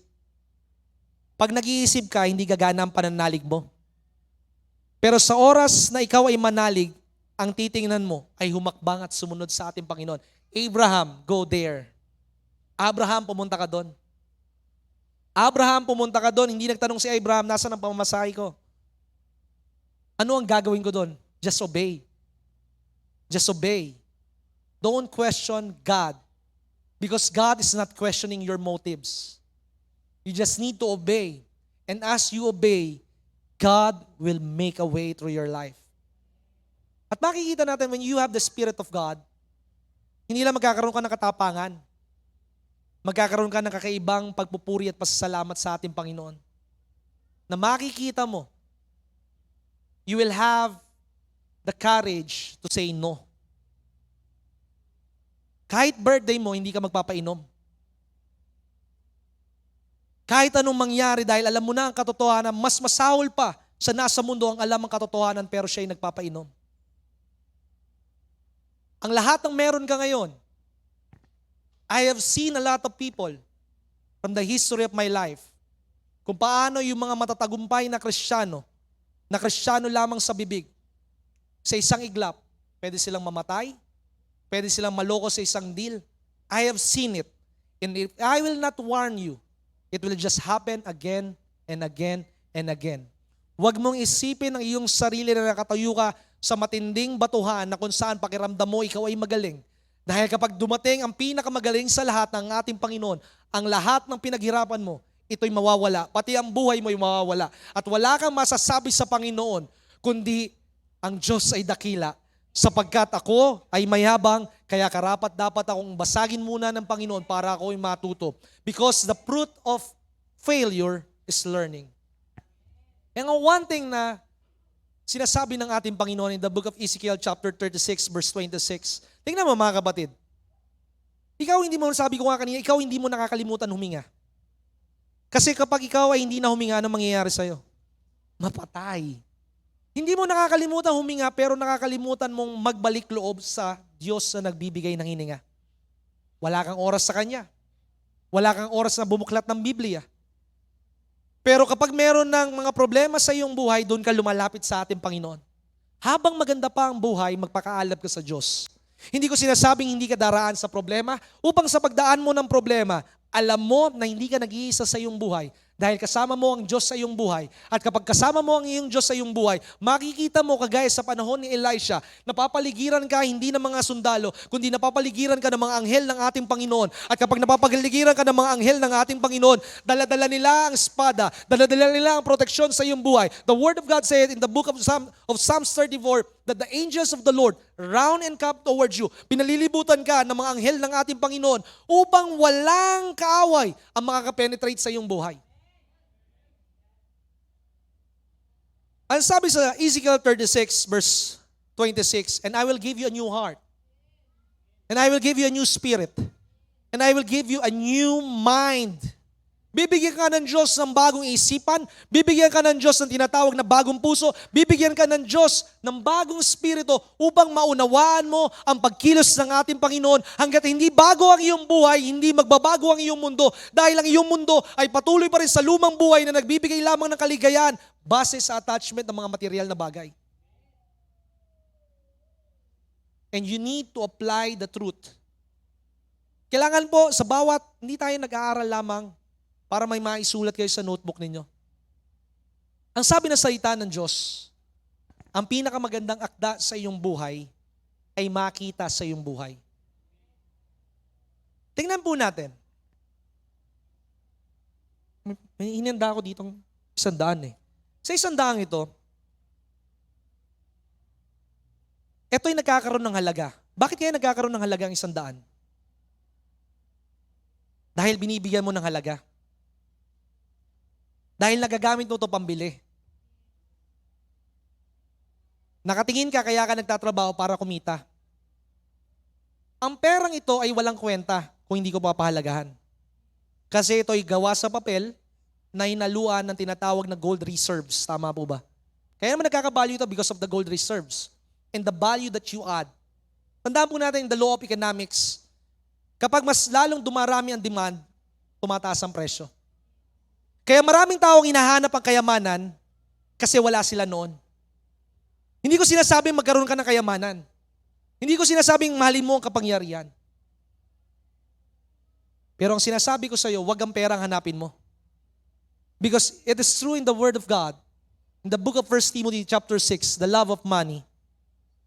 Pag nag-iisip ka, hindi gagana ang pananalig mo. Pero sa oras na ikaw ay manalig, ang titingnan mo ay humakbang at sumunod sa ating Panginoon. Abraham, go there. Abraham, pumunta ka doon. Abraham, pumunta ka doon. Hindi nagtanong si Abraham, nasaan ang pamamasahe ko? Ano ang gagawin ko doon? Just obey. Just obey. Don't question God. Because God is not questioning your motives. You just need to obey. And as you obey, God will make a way through your life. At makikita natin when you have the Spirit of God, hindi lang magkakaroon ka ng katapangan. Magkakaroon ka ng kakaibang pagpupuri at pasasalamat sa ating Panginoon. Na makikita mo, you will have the courage to say no. Kahit birthday mo, hindi ka magpapainom. Kahit anong mangyari dahil alam mo na ang katotohanan, mas masahol pa sa nasa mundo ang alam ang katotohanan pero siya ay nagpapainom. Ang lahat ng meron ka ngayon, I have seen a lot of people from the history of my life kung paano yung mga matatagumpay na Kristiyano lamang sa bibig, sa isang iglap, pwede silang mamatay, pwede silang maloko sa isang deal. I have seen it. And if I will not warn you, it will just happen again and again and again. Huwag mong isipin ang iyong sarili na nakatayo ka sa matinding batuhan na kung saan pakiramdam mo ikaw ay magaling. Dahil kapag dumating ang pinakamagaling sa lahat ng ating Panginoon, ang lahat ng pinaghirapan mo, ito'y mawawala. Pati ang buhay mo ay mawawala. At wala kang masasabi sa Panginoon, kundi ang Diyos ay dakila. Sapagkat ako ay mayabang, kaya karapat dapat akong basagin muna ng Panginoon para ako ay matuto. Because the fruit of failure is learning. And one thing na sinasabi ng ating Panginoon in the book of Ezekiel chapter 36 verse 26. Tingnan mo mga kapatid. Ikaw hindi mo, sabi ko nga kanina, ikaw hindi mo nakakalimutan huminga. Kasi kapag ikaw ay hindi na huminga, ano mangyayari sa'yo? Mapatay. Hindi mo nakakalimutan huminga pero nakakalimutan mong magbalik loob sa Diyos na nagbibigay ng hininga. Wala kang oras sa Kanya. Wala kang oras na bumuklat ng Biblia. Pero kapag meron ng mga problema sa iyong buhay, doon ka lumalapit sa ating Panginoon. Habang maganda pa ang buhay, magpakaalap ka sa Diyos. Hindi ko sinasabing hindi ka daraan sa problema, upang sa pagdaan mo ng problema, alam mo na hindi ka nag-iisa sa iyong buhay dahil kasama mo ang Diyos sa iyong buhay. At kapag kasama mo ang iyong Diyos sa iyong buhay, makikita mo kagaya sa panahon ni Elisha, napapaligiran ka hindi ng mga sundalo, kundi napapaligiran ka ng mga anghel ng ating Panginoon. At kapag napapaligiran ka ng mga anghel ng ating Panginoon, daladala nila ang espada, daladala nila ang proteksyon sa iyong buhay. The Word of God said in the book of Psalms 34 that the angels of the Lord round and camp towards you. Pinalilibutan ka ng mga anghel ng ating Panginoon upang walang kaaway ang makakapenetrate sa iyong buhay. Ang sabi sa Ezekiel 36 verse 26, and I will give you a new heart, and I will give you a new spirit, and I will give you a new mind. Bibigyan ka ng Diyos ng bagong isipan, bibigyan ka ng Diyos ng tinatawag na bagong puso, bibigyan ka ng Diyos ng bagong spirito upang maunawaan mo ang pagkilos ng ating Panginoon. Hanggat hindi bago ang iyong buhay, hindi magbabago ang iyong mundo dahil ang iyong mundo ay patuloy pa rin sa lumang buhay na nagbibigay lamang ng kaligayahan base sa attachment ng mga material na bagay. And you need to apply the truth. Kailangan po sa bawat, hindi tayo nag-aaral lamang para may maisulat kayo sa notebook ninyo. Ang sabi na salita ng Diyos, ang pinakamagandang akda sa iyong buhay ay makita sa iyong buhay. Tingnan po natin. May hinanda ako ditong 100 eh. Sa 100 ito'y nagkakaroon ng halaga. Bakit kaya nagkakaroon ng halaga ang 100? Dahil binibigyan mo ng halaga. Dahil nagagamit mo ito pambili. Nakatingin ka kaya ka nagtatrabaho para kumita. Ang perang ito ay walang kwenta kung hindi ko papahalagahan. Kasi ito ay gawa sa papel na hinaluan ng tinatawag na gold reserves. Tama po ba? Kaya naman nagkakabalyo ito because of the gold reserves and the value that you add. Tandaan po natin the law of economics. Kapag mas lalong dumarami ang demand, tumataas ang presyo. Kaya maraming tao ang hinahanap ang kayamanan kasi wala sila noon. Hindi ko sinasabing magkaroon ka ng kayamanan. Hindi ko sinasabing mahalin mo ang kapangyarihan. Pero ang sinasabi ko sa iyo, wag ang pera ang hanapin mo. Because it is true in the Word of God, in the book of 1 Timothy chapter 6, the love of money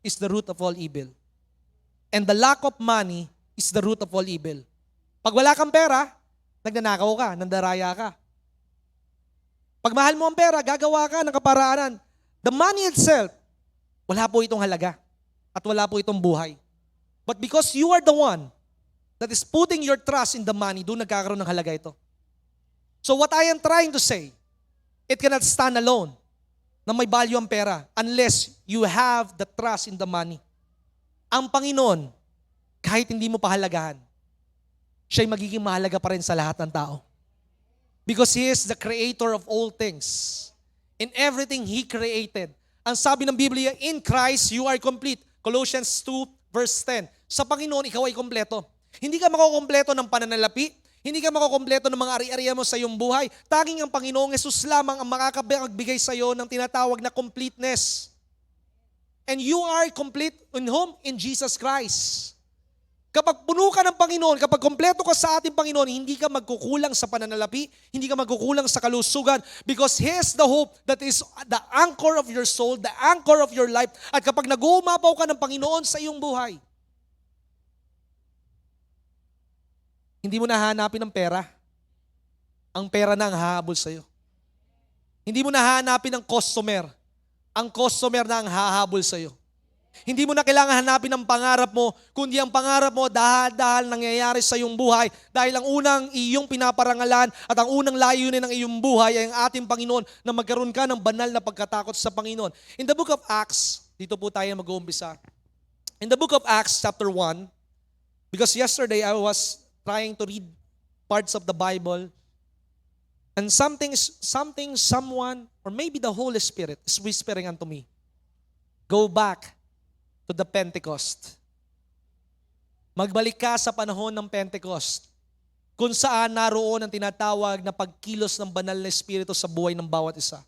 is the root of all evil. And the lack of money is the root of all evil. Pag wala kang pera, nagnanakaw ka, nandaraya ka. Pag mahal mo ang pera, gagawa ka ng kaparaanan. The money itself, wala po itong halaga at wala po itong buhay. But because you are the one that is putting your trust in the money, doon nagkakaroon ng halaga ito. So what I am trying to say, it cannot stand alone na may value ang pera unless you have the trust in the money. Ang Panginoon, kahit hindi mo pahalagahan, siya'y magiging mahalaga pa rin sa lahat ng tao. Because He is the creator of all things. In everything He created. Ang sabi ng Biblia, in Christ you are complete. Colossians 2 verse 10. Sa Panginoon, ikaw ay kompleto. Hindi ka makukompleto ng pananalapi. Hindi ka makukompleto ng mga ari-ariya mo sa iyong buhay. Tanging ang Panginoong Yesus lamang ang makakapagbigay sa iyo ng tinatawag na completeness. And you are complete in whom? In Jesus Christ. Kapag puno ka ng Panginoon, kapag kompleto ka sa ating Panginoon, hindi ka magkukulang sa pananalapi, hindi ka magkukulang sa kalusugan because He is the hope that is the anchor of your soul, the anchor of your life. At kapag nag-uumapaw ka ng Panginoon sa iyong buhay, hindi mo nahanapin ang pera. Ang pera na ang hahabol sa iyo. Hindi mo nahanapin ang customer. Ang customer na ang hahabol sa iyo. Hindi mo na kailangan hanapin ang pangarap mo, kundi ang pangarap mo dahil nangyayari sa iyong buhay. Dahil ang unang iyong pinaparangalan at ang unang layunin ng iyong buhay ay ang ating Panginoon na magkaroon ka ng banal na pagkatakot sa Panginoon. In the book of Acts, dito po tayo mag-uumpisa. In the book of Acts chapter 1, because yesterday I was trying to read parts of the Bible and someone, or maybe the Holy Spirit is whispering unto me, go back to the Pentecost. Magbalik ka sa panahon ng Pentecost, kung saan naroon ang tinatawag na pagkilos ng banal na Espiritu sa buhay ng bawat isa.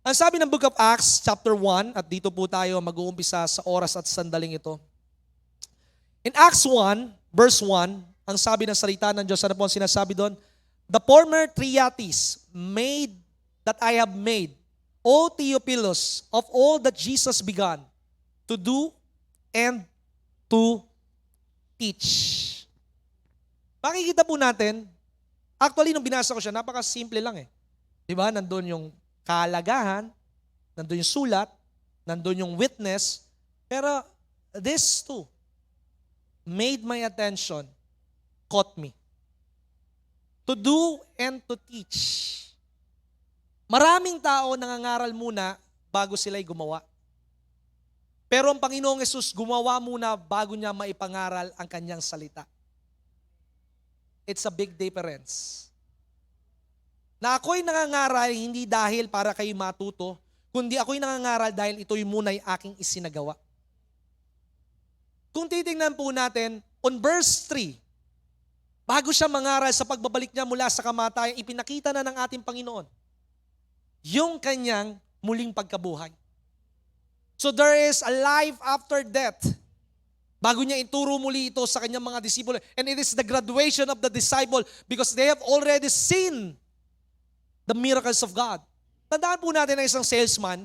Ang sabi ng book of Acts, chapter 1, at dito po tayo mag-uumpisa sa oras at sandaling ito. In Acts 1, verse 1, ang sabi ng salita ng Diyos, ano po ang sinasabi doon? The former Triatis made that I have made, O Theophilus, of all that Jesus began to do and to teach. Makikita po natin, actually nung binasa ko siya, napaka-simple lang eh. Diba? Nandun yung kahalagahan, nandun yung sulat, nandun yung witness, pero this too made my attention, caught me. To do and to teach. Maraming tao nangangaral muna bago sila'y gumawa. Pero ang Panginoong Yesus gumawa muna bago niya maipangaral ang kanyang salita. It's a big difference. Na ako'y nangangaral hindi dahil para kayo matuto, kundi ako'y nangangaral dahil ito'y muna'y aking isinagawa. Kung titingnan po natin, on verse 3, bago siya mangaral sa pagbabalik niya mula sa kamatayan, ipinakita na ng ating Panginoon yung kanyang muling pagkabuhay. So there is a life after death. Bago niya ituro muli ito sa kanyang mga disipulo. And it is the graduation of the disciple because they have already seen the miracles of God. Tandaan po natin na isang salesman,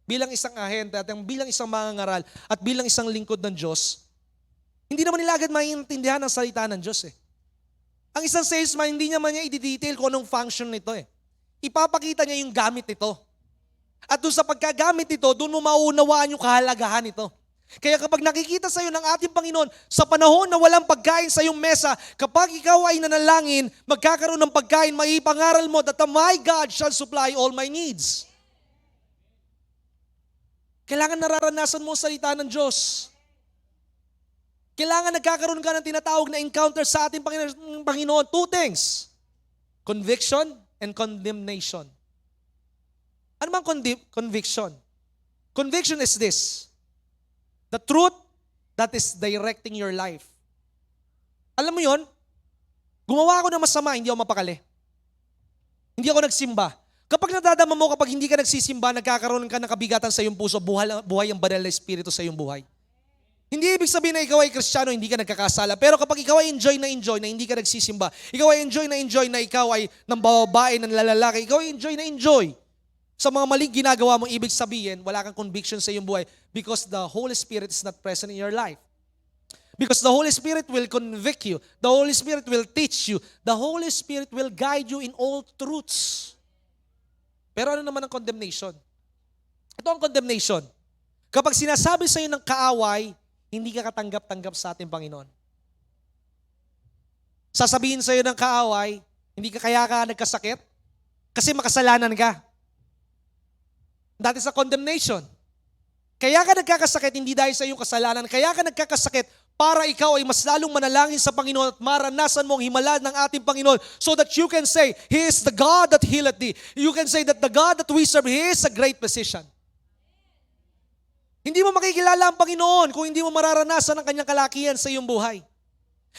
bilang isang ahente at bilang isang mangangaral at bilang isang lingkod ng Diyos, hindi naman nila agad maintindihan ang salita ng Diyos eh. Ang isang salesman, hindi naman niya i-detail kung anong function nito eh. Ipapakita niya yung gamit nito. At doon sa pagkagamit nito, doon mo mauunawaan yung kahalagahan nito. Kaya kapag nakikita sa iyo ng ating Panginoon, sa panahon na walang pagkain sa iyong mesa, kapag ikaw ay nanalangin, magkakaroon ng pagkain, maipangaral mo that my God shall supply all my needs. Kailangan nararanasan mo ang salita ng Diyos. Kailangan nagkakaroon ka ng tinatawag na encounter sa ating Panginoon. Two things. Conviction and condemnation. Ano bang conviction? Conviction is this. The truth that is directing your life. Alam mo yon? Gumawa ako ng masama, hindi ako mapakali. Hindi ako nagsimba. Kapag nadadama mo, kapag hindi ka nagsisimba, nagkakaroon ka ng kabigatan sa iyong puso, buhay ang banal na espiritu sa iyong buhay. Hindi ibig sabihin na ikaw ay Kristiyano, hindi ka nagkakasala. Pero kapag ikaw ay enjoy na hindi ka nagsisimba, ikaw ay enjoy na ikaw ay ng babae, ng lalaki, ikaw ay enjoy na enjoy sa mga maling ginagawa mo, ibig sabihin, wala kang conviction sa iyong buhay because the Holy Spirit is not present in your life. Because the Holy Spirit will convict you. The Holy Spirit will teach you. The Holy Spirit will guide you in all truths. Pero ano naman ang condemnation? Ito ang condemnation. Kapag sinasabi sa iyo ng kaaway, hindi ka katanggap-tanggap sa ating Panginoon. Sasabihin sa iyo ng kaaway, hindi ka kaya ka nagkasakit kasi makasalanan ka. That is a condemnation. Kaya ka nagkakasakit hindi dahil sa iyong kasalanan. Kaya ka nagkakasakit para ikaw ay mas lalong manalangin sa Panginoon at maranasan mo ang himala ng ating Panginoon so that you can say, He is the God that healeth thee. You can say that the God that we serve, He is a great physician. Hindi mo makikilala ang Panginoon kung hindi mo mararanasan ang kanyang kalakihan sa iyong buhay.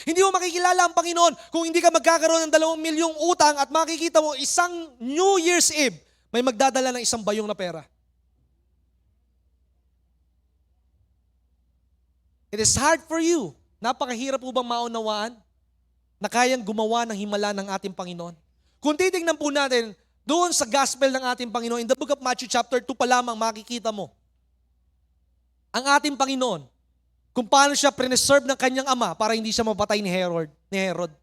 Hindi mo makikilala ang Panginoon kung hindi ka magkakaroon ng 2 milyong utang at makikita mo isang New Year's Eve, may magdadala ng 1 bayong na pera. It is hard for you. Napakahirap po bang maunawaan na kayang gumawa ng himala ng ating Panginoon? Kung titignan po natin, doon sa gospel ng ating Panginoon, in the book of Matthew chapter 2 pa lamang makikita mo ang ating Panginoon, kung paano siya preserve ng kanyang ama para hindi siya mapatay ni Herod.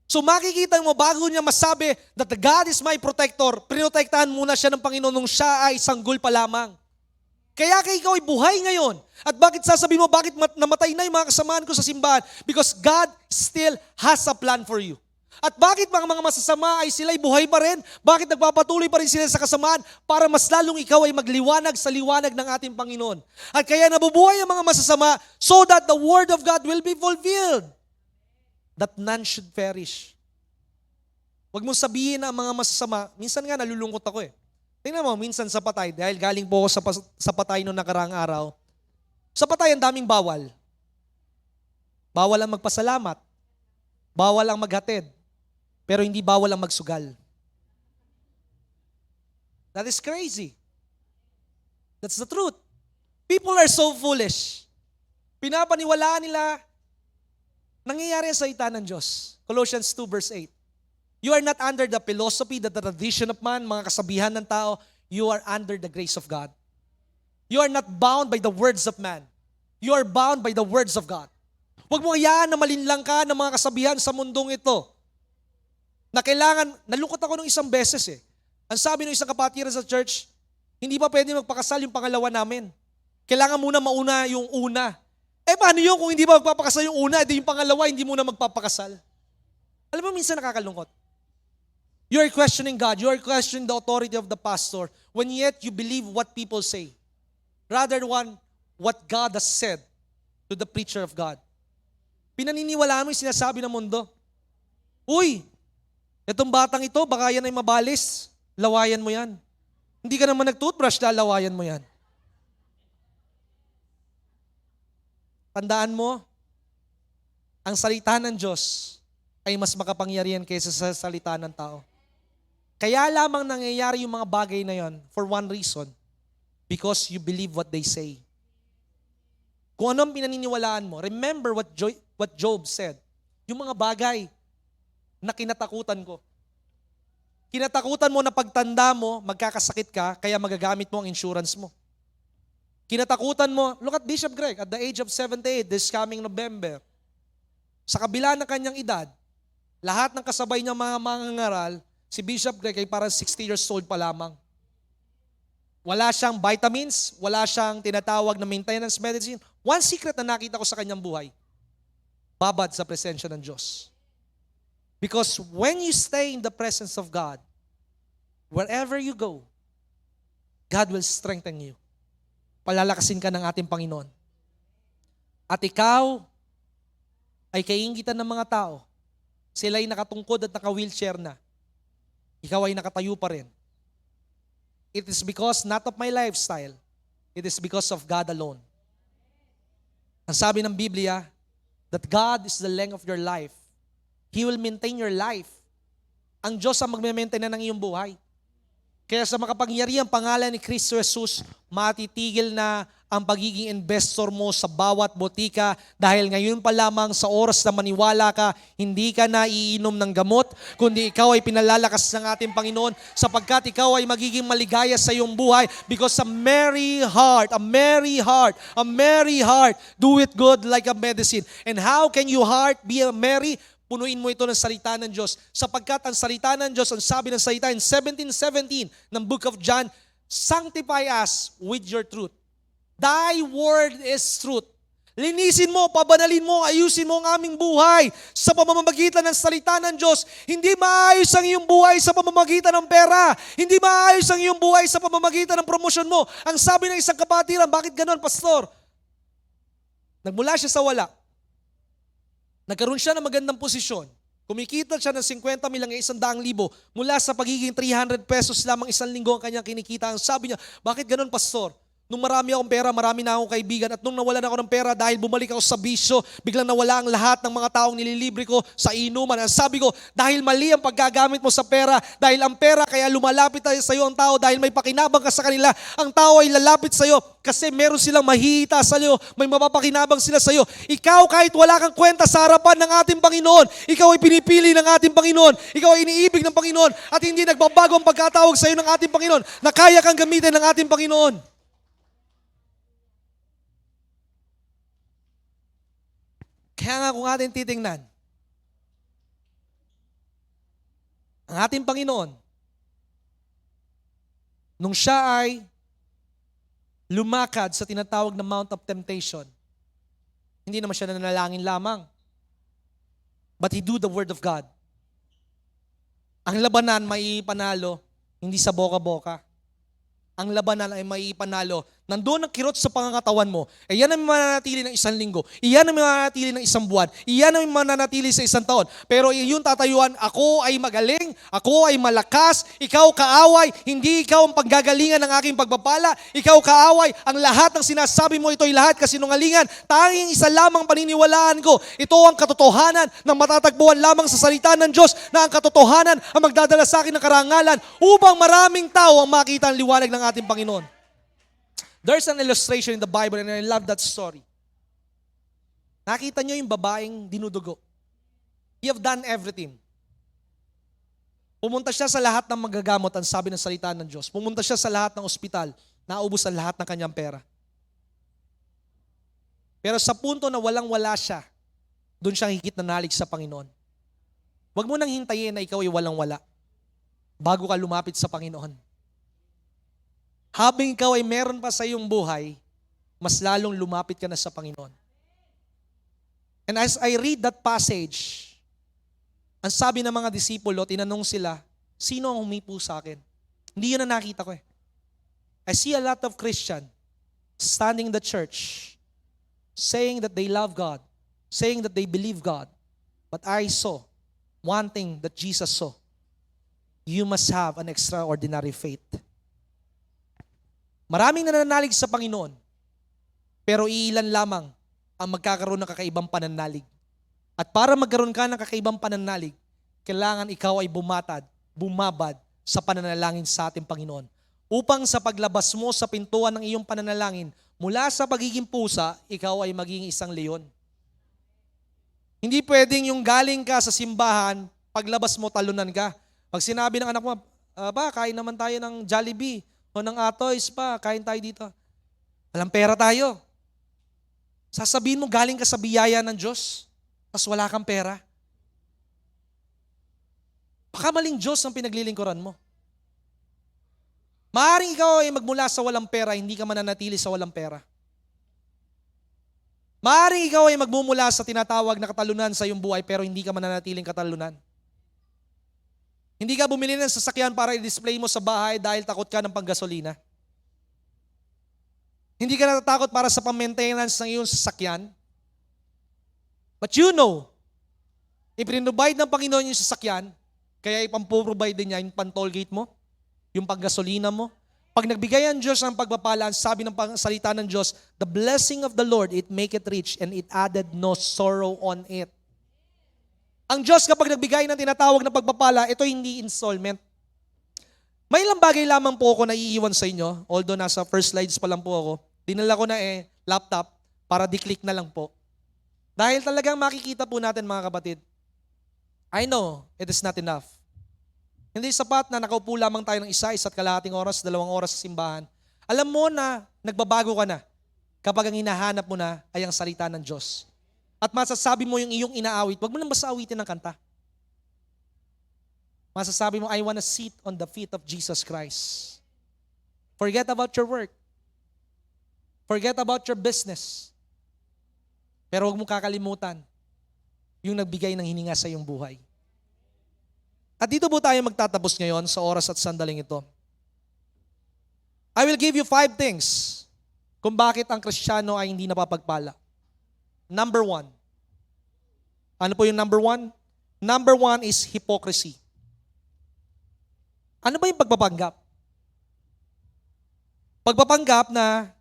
So makikita mo, bago niya masabi that the God is my protector, prinotektahan muna siya ng Panginoon nung siya ay sanggol pa lamang. Kaya ikaw ay buhay ngayon. At bakit sasabihin mo, bakit namatay na yung mga kasamaan ko sa simbahan? Because God still has a plan for you. At bakit mga masasama ay sila'y buhay pa rin? Bakit nagpapatuloy pa rin sila sa kasamaan? Para mas lalong ikaw ay magliwanag sa liwanag ng ating Panginoon. At kaya nabubuhay ang mga masasama so that the word of God will be fulfilled. That none should perish. Huwag mong sabihin na ang mga masasama, minsan nga nalulungkot ako eh. Tingnan mo, minsan sa patay, dahil galing po ako sa patay noong nakaraang araw, sa patay ang daming bawal. Bawal ang magpasalamat. Bawal ang maghatid. Pero hindi bawal ang magsugal. That is crazy. That's the truth. People are so foolish. Pinapaniwalaan nila nangyayari sa salita ng Diyos. Colossians 2 verse 8. You are not under the philosophy, the tradition of man, mga kasabihan ng tao. You are under the grace of God. You are not bound by the words of man. You are bound by the words of God. Huwag mo hayaan na malinlang ka ng mga kasabihan sa mundong ito. Na kailangan, nalungkot ako nung isang beses eh. Ang sabi ng isang kapatiran sa church, hindi pa pwede magpakasal yung pangalawa namin. Kailangan muna mauna yung una. Eh paano yun kung hindi ba magpapakasal yung una, edi yung pangalawa hindi muna magpapakasal? Alam mo, minsan nakakalungkot. You are questioning God. You are questioning the authority of the pastor when yet you believe what people say. Rather than what God has said to the preacher of God. Pinaniniwalaan mo yung sinasabi ng mundo. Uy, itong batang ito, baka yan ay mabalis. Lawayan mo yan. Hindi ka naman nag-toothbrush, lalawayan mo yan. Tandaan mo, ang salita ng Diyos ay mas makapangyarihan kaysa sa salita ng tao. Kaya lamang nangyayari yung mga bagay na yon for one reason, because you believe what they say. Kung ano ang pinaniniwalaan mo, remember what Job said. Yung mga bagay na kinatakutan ko. Kinatakutan mo na pagtanda mo, magkakasakit ka, kaya magagamit mo ang insurance mo. Kinatakutan mo, look at Bishop Greg, at the age of 78, this coming November, sa kabila ng kanyang edad, lahat ng kasabay niyang mga mangangaral, si Bishop Greg ay parang 60 years old pa lamang. Wala siyang vitamins, wala siyang tinatawag na maintenance medicine. One secret na nakita ko sa kanyang buhay, babad sa presensya ng Diyos. Because when you stay in the presence of God, wherever you go, God will strengthen you. Palalakasin ka ng ating Panginoon. At ikaw ay kaingitan ng mga tao. Sila ay nakatungkod at naka-wheelchair na. Ikaw ay nakatayo pa rin. It is because not of my lifestyle. It is because of God alone. Ang sabi ng Biblia, that God is the length of your life. He will maintain your life. Ang Diyos ang magme-maintain na ng iyong buhay. Kaya sa makapangyarihang pangalan ni Kristo Jesus, matitigil na ang pagiging investor mo sa bawat botika dahil ngayon pa lamang sa oras na maniwala ka, hindi ka na iinom ng gamot, kundi ikaw ay pinalalakas ng ating Panginoon sapagkat ikaw ay magiging maligaya sa iyong buhay because a merry heart, do it good like a medicine. And how can your heart be a merry? Punuin mo ito ng salita ng Diyos. Sapagkat ang salita ng Diyos, ang sabi ng salita in 17:17 ng Book of John, sanctify us with your truth. Thy word is truth. Linisin mo, pabanalin mo, ayusin mo ang aming buhay sa pamamagitan ng salita ng Diyos. Hindi maayos ang iyong buhay sa pamamagitan ng pera. Hindi maayos ang iyong buhay sa pamamagitan ng promosyon mo. Ang sabi ng isang kapatiran, bakit ganon, pastor? Nagmula siya sa wala. Nagkaroon siya ng magandang posisyon. Kumikita siya ng 50,000 hanggang 100,000 mula sa pagiging 300 pesos lamang isang linggo ang kanyang kinikita. Ang sabi niya, bakit ganon, pastor? Nung marami akong pera, marami na akong kaibigan. At nung nawalan ako ng pera dahil bumalik ako sa bisyo, biglang nawala ang lahat ng mga taong nililibre ko sa inuman. Ang sabi ko, dahil mali ang paggagamit mo sa pera, dahil ang pera kaya lumalapit sa iyo ang tao, dahil may pakinabang ka sa kanila, ang tao ay lalapit sa iyo kasi meron silang mahihita sa iyo, may mapapakinabang sila sa iyo. Ikaw kahit wala kang kwenta sa harapan ng ating Panginoon, ikaw ay pinipili ng ating Panginoon, ikaw ay iniibig ng Panginoon at hindi nagbabago ang pagkatawag sa iyo ng ating Panginoon na kaya kang gamitin ng ating Panginoon. Kaya nga kung ating titingnan, ang ating Panginoon, nung siya ay lumakad sa tinatawag na Mount of Temptation, hindi naman siya nanalangin lamang, but he do the Word of God. Ang labanan may ipanalo, hindi sa boka-boka. Ang labanan ay may ipanalo. Nandoon ang kirot sa pangangatawan mo. Iyan ang mananatili ng 1 linggo. Iyan ang mananatili ng 1 buwan. Iyan ang mananatili sa 1 taon. Pero yung tatayuan, ako ay magaling, ako ay malakas, ikaw kaaway, hindi ikaw ang paggagalingan ng aking pagpapala, ikaw kaaway, ang lahat ng sinasabi mo, ito'y lahat kasinungalingan. Tanging isa lamang paniniwalaan ko. Ito ang katotohanan ng matatagpuan lamang sa salita ng Diyos na ang katotohanan ang magdadala sa akin ng karangalan upang maraming tao ang makita ang liwanag ng ating Panginoon. There's an illustration in the Bible and I love that story. Nakita niyo yung babaeng dinudugo. You have done everything. Pumunta siya sa lahat ng magagamot, ang sabi ng salita ng Diyos. Pumunta siya sa lahat ng ospital, naubos ang lahat ng kanyang pera. Pero sa punto na walang-wala siya, doon siya higit na nalig sa Panginoon. Huwag mo nang hintayin na ikaw ay walang-wala bago ka lumapit sa Panginoon. Habang ikaw ay meron pa sa iyong buhay, mas lalong lumapit ka na sa Panginoon. And as I read that passage, ang sabi ng mga disipulo, tinanong sila, sino ang humipo sa akin? Hindi yun ang nakita ko eh. I see a lot of Christian standing in the church, saying that they love God, saying that they believe God. But I saw one thing that Jesus saw. You must have an extraordinary faith. Maraming nananalig sa Panginoon, pero iilan lamang ang magkakaroon ng kakaibang pananalig. At para magkaroon ka ng kakaibang pananalig, kailangan ikaw ay bumabad sa pananalangin sa ating Panginoon. Upang sa paglabas mo sa pintuan ng iyong pananalangin, mula sa pagiging pusa, ikaw ay magiging isang leon. Hindi pwedeng yung galing ka sa simbahan, paglabas mo talunan ka. Pag sinabi ng anak mo, ba, kain naman tayo ng Jollibee, o ng Atoys pa, kain tayo dito. Walang pera tayo. Sasabihin mo galing ka sa biyaya ng Diyos, tapos wala kang pera. Baka maling Diyos ang pinaglilingkuran mo. Maaaring ikaw ay magmula sa walang pera, hindi ka mananatili sa walang pera. Maaaring ikaw ay magmumula sa tinatawag na katalunan sa iyong buhay, pero hindi ka mananatiling katalunan. Hindi ka bumili ng sasakyan para i-display mo sa bahay dahil takot ka ng panggasolina. Hindi ka natatakot para sa pang-maintenance ng iyong sasakyan. But you know, iprinobide ng Panginoon yung sasakyan, kaya ipampo-provide din niya yung pan-tollgate mo, yung panggasolina mo. Pag nagbigay ang Diyos ng pagpapala, sabi ng salita ng Diyos, the blessing of the Lord, it make it rich and it added no sorrow on it. Ang Diyos kapag nagbigay ng tinatawag na pagpapala, ito hindi installment. May ilang bagay lamang po ako na iiwan sa inyo, although nasa first slides pa lang po ako. Dinala ko na laptop para di-click na lang po. Dahil talagang makikita po natin mga kapatid, I know it is not enough. Hindi sapat na nakaupo lamang tayo ng isa't kalahating oras, 2 oras sa simbahan. Alam mo na nagbabago ka na kapag ang hinahanap mo na ay ang salita ng Diyos. At masasabi mo yung iyong inaawit, wag mo lang basta awitin ng kanta. Masasabi mo, I wanna sit on the feet of Jesus Christ. Forget about your work. Forget about your business. Pero huwag mong kakalimutan yung nagbigay ng hininga sa iyong buhay. At dito po tayo magtatapos ngayon sa oras at sandaling ito. I will give you 5 things kung bakit ang Kristiyano ay hindi napapagpala. Number 1. Ano po yung number 1? Number 1 is hypocrisy. Ano ba yung pagpapanggap? Pagpapanggap na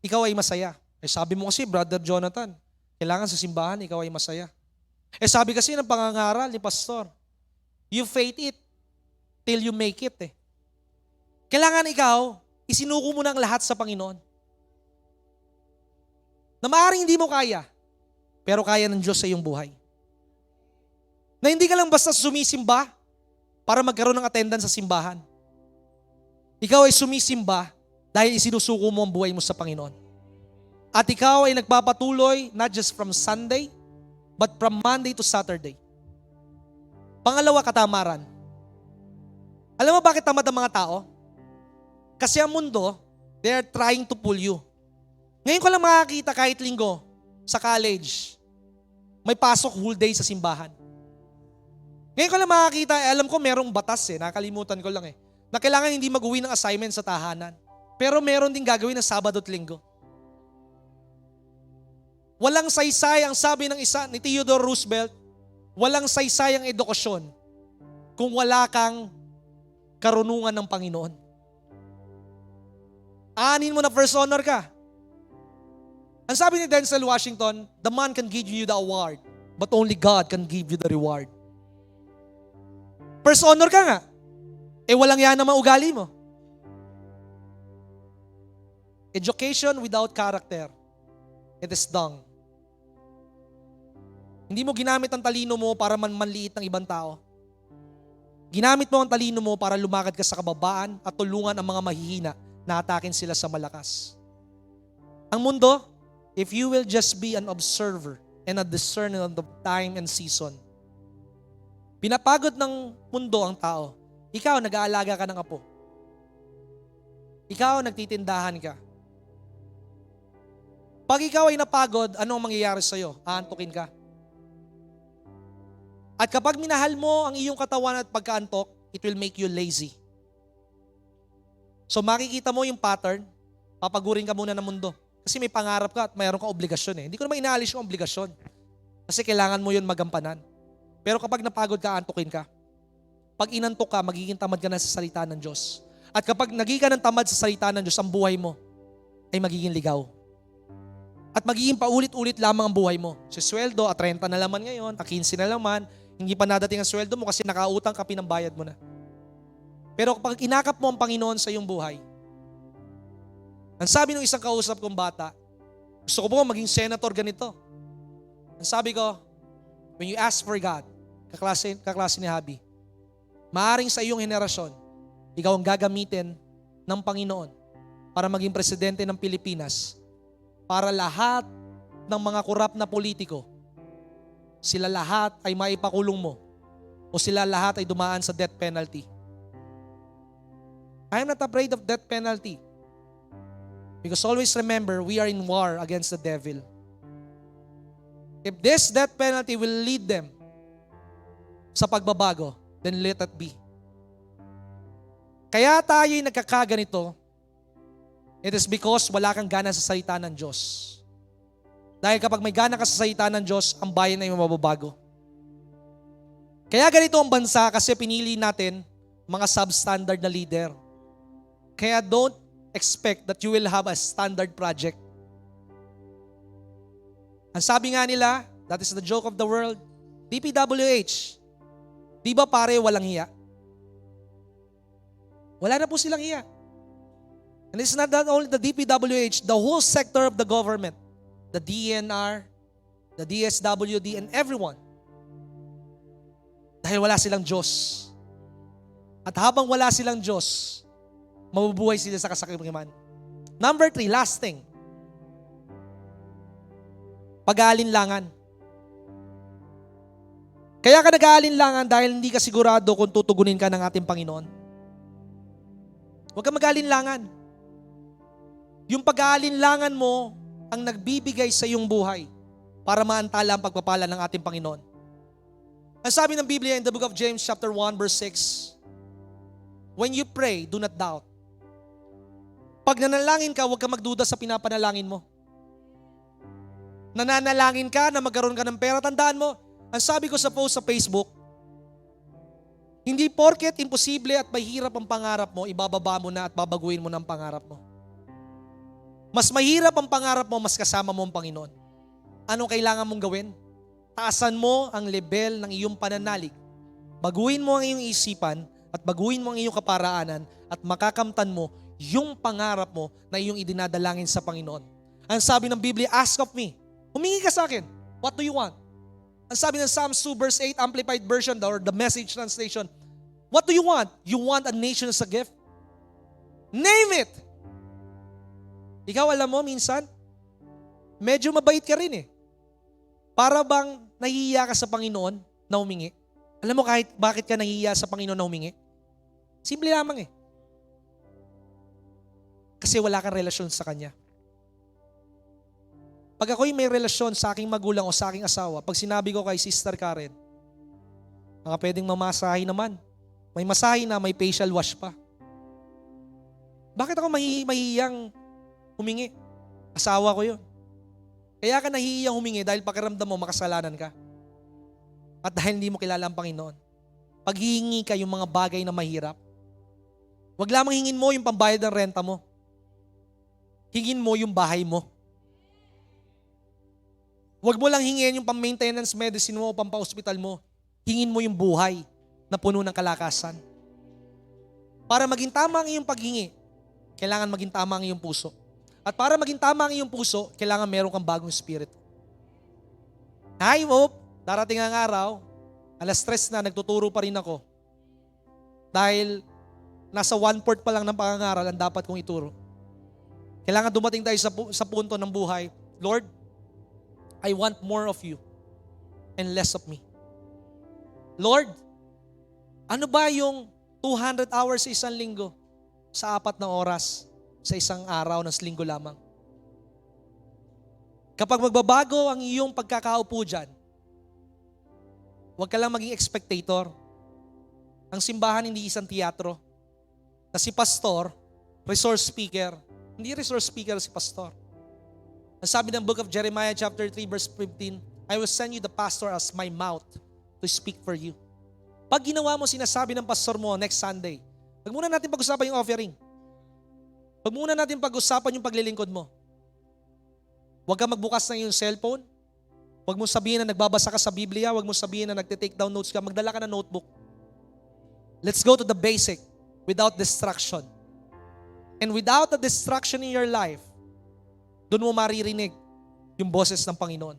ikaw ay masaya. Sabi mo kasi, Brother Jonathan, kailangan sa simbahan, ikaw ay masaya. Sabi kasi ng pangangaral ni Pastor, you faith it till you make it. Kailangan ikaw, isinuko mo ng lahat sa Panginoon. Na maaaring hindi mo kaya, pero kaya ng Diyos sa iyong buhay. Na hindi ka lang basta sumisimba para magkaroon ng attendance sa simbahan. Ikaw ay sumisimba dahil isinusuko mo ang buhay mo sa Panginoon. At ikaw ay nagpapatuloy not just from Sunday, but from Monday to Saturday. Pangalawa, katamaran. Alam mo bakit tamad ang mga tao? Kasi ang mundo, they are trying to pull you. Ngayon ko lang makakita kahit linggo sa college, may pasok whole day sa simbahan. Ngayon ko lang makakita, alam ko merong batas nakalimutan ko lang na kailangan hindi mag-uwi ng assignment sa tahanan. Pero meron din gagawin ng Sabado at Linggo. Walang saysay ang sabi ng isa ni Theodore Roosevelt, walang saysay ang edukasyon kung wala kang karunungan ng Panginoon. Aanin mo na first honor ka. Ang sabi ni Denzel Washington, the man can give you the award, but only God can give you the reward. First honor ka nga. Walang yan naman ugali mo. Education without character, it is dung. Hindi mo ginamit ang talino mo para manliit ng ibang tao. Ginamit mo ang talino mo para lumakad ka sa kababaan at tulungan ang mga mahihina na atakin sila sa malakas. Ang mundo, if you will just be an observer and a discerner of the time and season, pinapagod ng mundo ang tao. Ikaw, nag-aalaga ka ng apo. Ikaw, nagtitindahan ka. Pag ikaw ay napagod, ano ang mangyayari sa'yo? Aantukin ka. At kapag minahal mo ang iyong katawan at pagkaantok, it will make you lazy. So makikita mo yung pattern, papagurin ka muna ng mundo. Kasi may pangarap ka at mayroon kang obligasyon Hindi ko naman inaalis yung obligasyon. Kasi kailangan mo yun magampanan. Pero kapag napagod ka, antukin ka. Pag inantok ka, magiging tamad ka na sa salita ng Diyos. At kapag naging ka ng tamad sa salita ng Diyos, ang buhay mo ay magiging ligaw. At magiging paulit-ulit lamang ang buhay mo. Si sweldo, 30 na laman ngayon, 15 na laman, hindi pa nadating ang sweldo mo kasi nakautang ka, pinambayad mo na. Pero kapag inakap mo ang Panginoon sa iyong buhay, ang sabi ng isang kausap kong bata, gusto ko po maging senator ganito. Ang sabi ko, when you ask for God, kaklase ni Habi, maaring sa iyong henerasyon, ikaw ang gagamitin ng Panginoon para maging presidente ng Pilipinas, para lahat ng mga korap na politiko, sila lahat ay maipakulong mo o sila lahat ay dumaan sa death penalty. I am not afraid of death penalty. Because always remember, we are in war against the devil. If this death penalty will lead them sa pagbabago, then let it be. Kaya tayo'y nagkakaganito, it is because wala kang gana sa salita ng Diyos. Dahil kapag may gana ka sa salita ng Diyos, ang bayan ay mababago. Kaya ganito ang bansa kasi pinili natin mga substandard na leader. Kaya don't expect that you will have a standard project. Ang sabi nga nila, that is the joke of the world, DPWH, di ba pare walang hiya? Wala na po silang hiya. And it's not that only the DPWH, the whole sector of the government, the DNR, the DSWD, and everyone. Dahil wala silang Diyos. At habang wala silang Diyos, mabubuhay sila sa kasakiman. Number 3, last thing. Pag-aalinlangan. Kaya ka nag-aalinlangan dahil hindi ka sigurado kung tutugunin ka ng ating Panginoon. Huwag ka mag-aalinlangan. Yung pag-aalinlangan mo ang nagbibigay sa iyong buhay para maantala ang pagpapala ng ating Panginoon. Ang sabi ng Biblia in the book of James chapter 1 verse 6, when you pray, do not doubt. Pag nanalangin ka, huwag ka magduda sa pinapanalangin mo. Nananalangin ka na magkaroon ka ng pera, tandaan mo, ang sabi ko sa post sa Facebook, hindi porket imposible at mahirap ang pangarap mo, ibababa mo na at babaguhin mo ng pangarap mo. Mas mahirap ang pangarap mo, mas kasama mo ang Panginoon. Ano kailangan mong gawin? Taasan mo ang level ng iyong pananalig. Baguhin mo ang iyong isipan at baguhin mo ang iyong kaparaanan at makakamtan mo yung pangarap mo na iyong idinadalangin sa Panginoon. Ang sabi ng Biblia, ask of me. Humingi ka sa akin. What do you want? Ang sabi ng Psalms 2 verse 8, Amplified Version or the Message Translation, what do you want? You want a nation as a gift? Name it! Ikaw alam mo minsan, medyo mabait ka rin eh. Para bang nahihiya ka sa Panginoon na humingi? Alam mo kahit bakit ka nahihiya sa Panginoon na humingi? Simple lamang eh. Kasi wala kang relasyon sa Kanya. Pag ako'y may relasyon sa aking magulang o sa aking asawa, pag sinabi ko kay Sister Karen, mga pwedeng mamasahe naman. May masahe na, may facial wash pa. Bakit ako mahihiyang humingi? Asawa ko yun. Kaya ka nahihiyang humingi dahil pakiramdam mo makasalanan ka. At dahil hindi mo kilala ang Panginoon. Paghihingi ka yung mga bagay na mahirap, wag lamang hingin mo yung pambayad ng renta mo. Hingin mo yung bahay mo. Wag mo lang hingin yung pang-maintenance medicine mo o pampa-hospital mo. Hingin mo yung buhay na puno ng kalakasan. Para maging tama ang iyong paghingi, kailangan maging tama ang iyong puso. At para maging tama ang iyong puso, kailangan meron kang bagong spirit. I hope, darating ang araw, alas 3 na, nagtuturo pa rin ako. Dahil nasa 1/4 pa lang ng pangangaral ang dapat kong ituro. Kailangan dumating tayo sa punto ng buhay, Lord, I want more of you and less of me. Lord, ano ba yung 200 hours sa isang linggo sa 4 na oras sa isang araw ng linggo lamang? Kapag magbabago ang iyong pagkakaupo dyan, huwag ka lang maging spectator. Ang simbahan hindi isang teatro. Na si pastor, resource speaker. Hindi resource speaker si pastor. Ang sabi ng book of Jeremiah chapter 3 verse 15, I will send you the pastor as my mouth to speak for you. Pag ginawa mo sinasabi ng pastor mo next Sunday, wag muna natin pag-usapan yung offering. Wag muna natin pag-usapan yung paglilingkod mo. Huwag ka magbukas ng iyong cellphone. Huwag mo sabihin na nagbabasa ka sa Biblia. Huwag mo sabihin na nagte-take down notes ka. Magdala ka ng notebook. Let's go to the basic without distraction. And without a distraction in your life, doon mo maririnig yung boses ng Panginoon.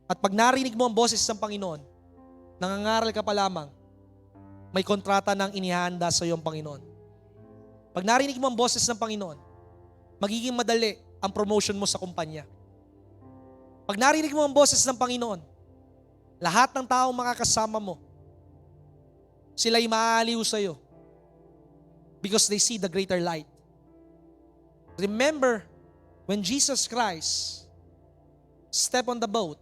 At pag narinig mo ang boses ng Panginoon, nangangaral ka pa lamang, may kontrata ng inihanda sa iyong Panginoon. Pag narinig mo ang boses ng Panginoon, magiging madali ang promotion mo sa kumpanya. Pag narinig mo ang boses ng Panginoon, lahat ng taong makakasama mo, sila'y maaaliw sa iyo because they see the greater light. Remember, when Jesus Christ stepped on the boat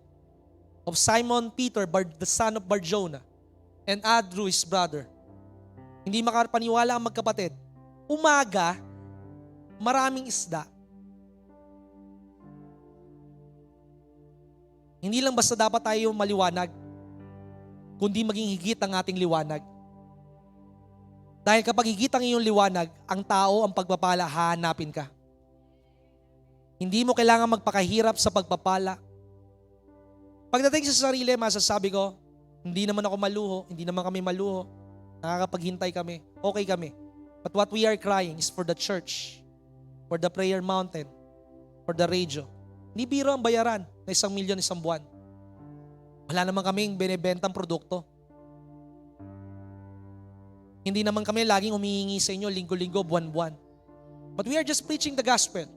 of Simon Peter, the son of Barjona, and Andrew, his brother, hindi makapaniwala ang magkapatid. Umaga, maraming isda. Hindi lang basta dapat tayo maliwanag, kundi maging higit ang ating liwanag. Dahil kapag higit ang iyong liwanag, ang tao ang pagpapala, hahanapin ka. Hindi mo kailangan magpakahirap sa pagpapala. Pagdating sa sarili, masasabi ko, hindi naman ako maluho, hindi naman kami maluho, nakakapaghintay kami, okay kami. But what we are crying is for the church, for the prayer mountain, for the radio. Hindi biro ang bayaran na 1 milyon isang buwan. Wala naman kaming binibentang produkto. Hindi naman kami laging humihingi sa inyo linggo-linggo, buwan-buwan. But we are just preaching the gospel.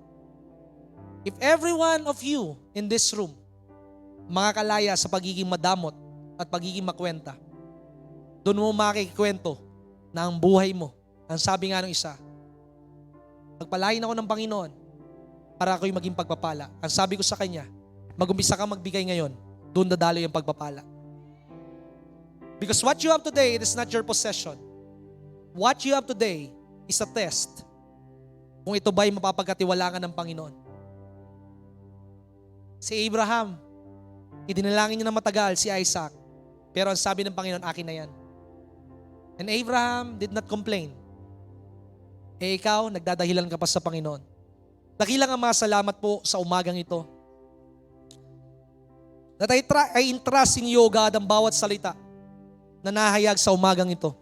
If every one of you in this room makakalaya sa pagiging madamot at pagiging makwenta, doon mo makikikwento na ang buhay mo, ang sabi nga ng isa, pagpalain ako ng Panginoon para ako'y maging pagpapala. Ang sabi ko sa kanya, mag-umpisa ka magbigay ngayon, doon dadalo yung pagpapala. Because what you have today, it is not your possession. What you have today is a test kung ito ba'y mapapagkatiwalaan ng Panginoon. Si Abraham, idinalangin niya na matagal si Isaac, pero ang sabi ng Panginoon, akin na yan. And Abraham did not complain. Ikaw, nagdadahilan ka pa sa Panginoon. Dakilang Ama, salamat po sa umagang ito. That I entrust in you, O God, ang bawat salita na nahayag sa umagang ito.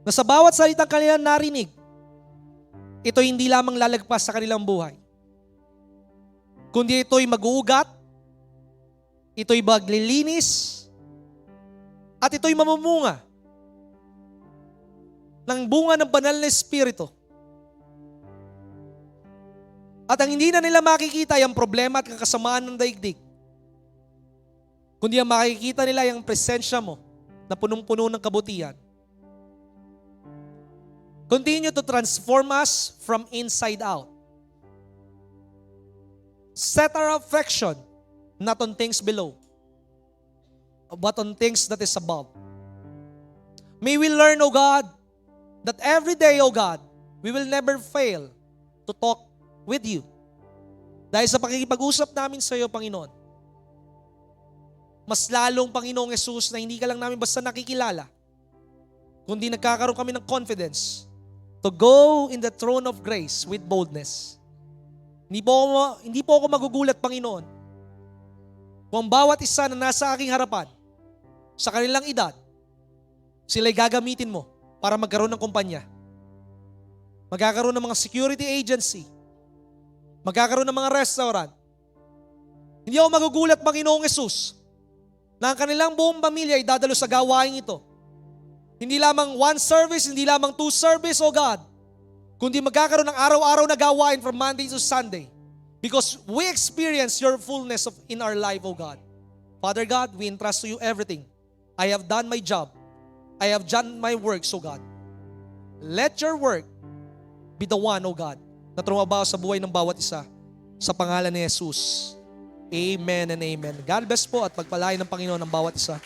Na sa bawat salitang kanilang narinig, ito hindi lamang lalagpas sa kanilang buhay, kundi ito'y mag-uugat, ito'y maglilinis, at ito'y mamumunga ng bunga ng banal na Espiritu. At ang hindi na nila makikita ay ang problema at kasamaan ng daigdig, kundi ang makikita nila ay ang presensya mo na punong-puno ng kabutihan. Continue to transform us from inside out. Set our affection not on things below, but on things that is above. May we learn, O God, that every day, O God, we will never fail to talk with you. Dahil sa pakikipag-usap namin sa iyo, Panginoon, mas lalong, Panginoong Yesus, na hindi ka lang namin basta nakikilala, kundi nagkakaroon kami ng confidence to go in the throne of grace with boldness. Hindi po ako magugulat, Panginoon, kung ang bawat isa na nasa aking harapan, sa kanilang edad, sila'y gagamitin mo para magkaroon ng kumpanya. Magkakaroon ng mga security agency. Magkakaroon ng mga restaurant. Hindi ako magugulat, Panginoong Yesus, na ang kanilang buong pamilya ay dadalo sa gawain ito. Hindi lamang one service, hindi lamang two service, O God, kundi magkakaroon ng araw-araw na gawain from Monday to Sunday. Because we experience your fullness in our life, O God. Father God, we entrust to you everything. I have done my job. I have done my works, O God. Let your work be the one, O God, na trumabaho sa buhay ng bawat isa. Sa pangalan ni Jesus. Amen and amen. God bless po at pagpalain ng Panginoon ng bawat isa.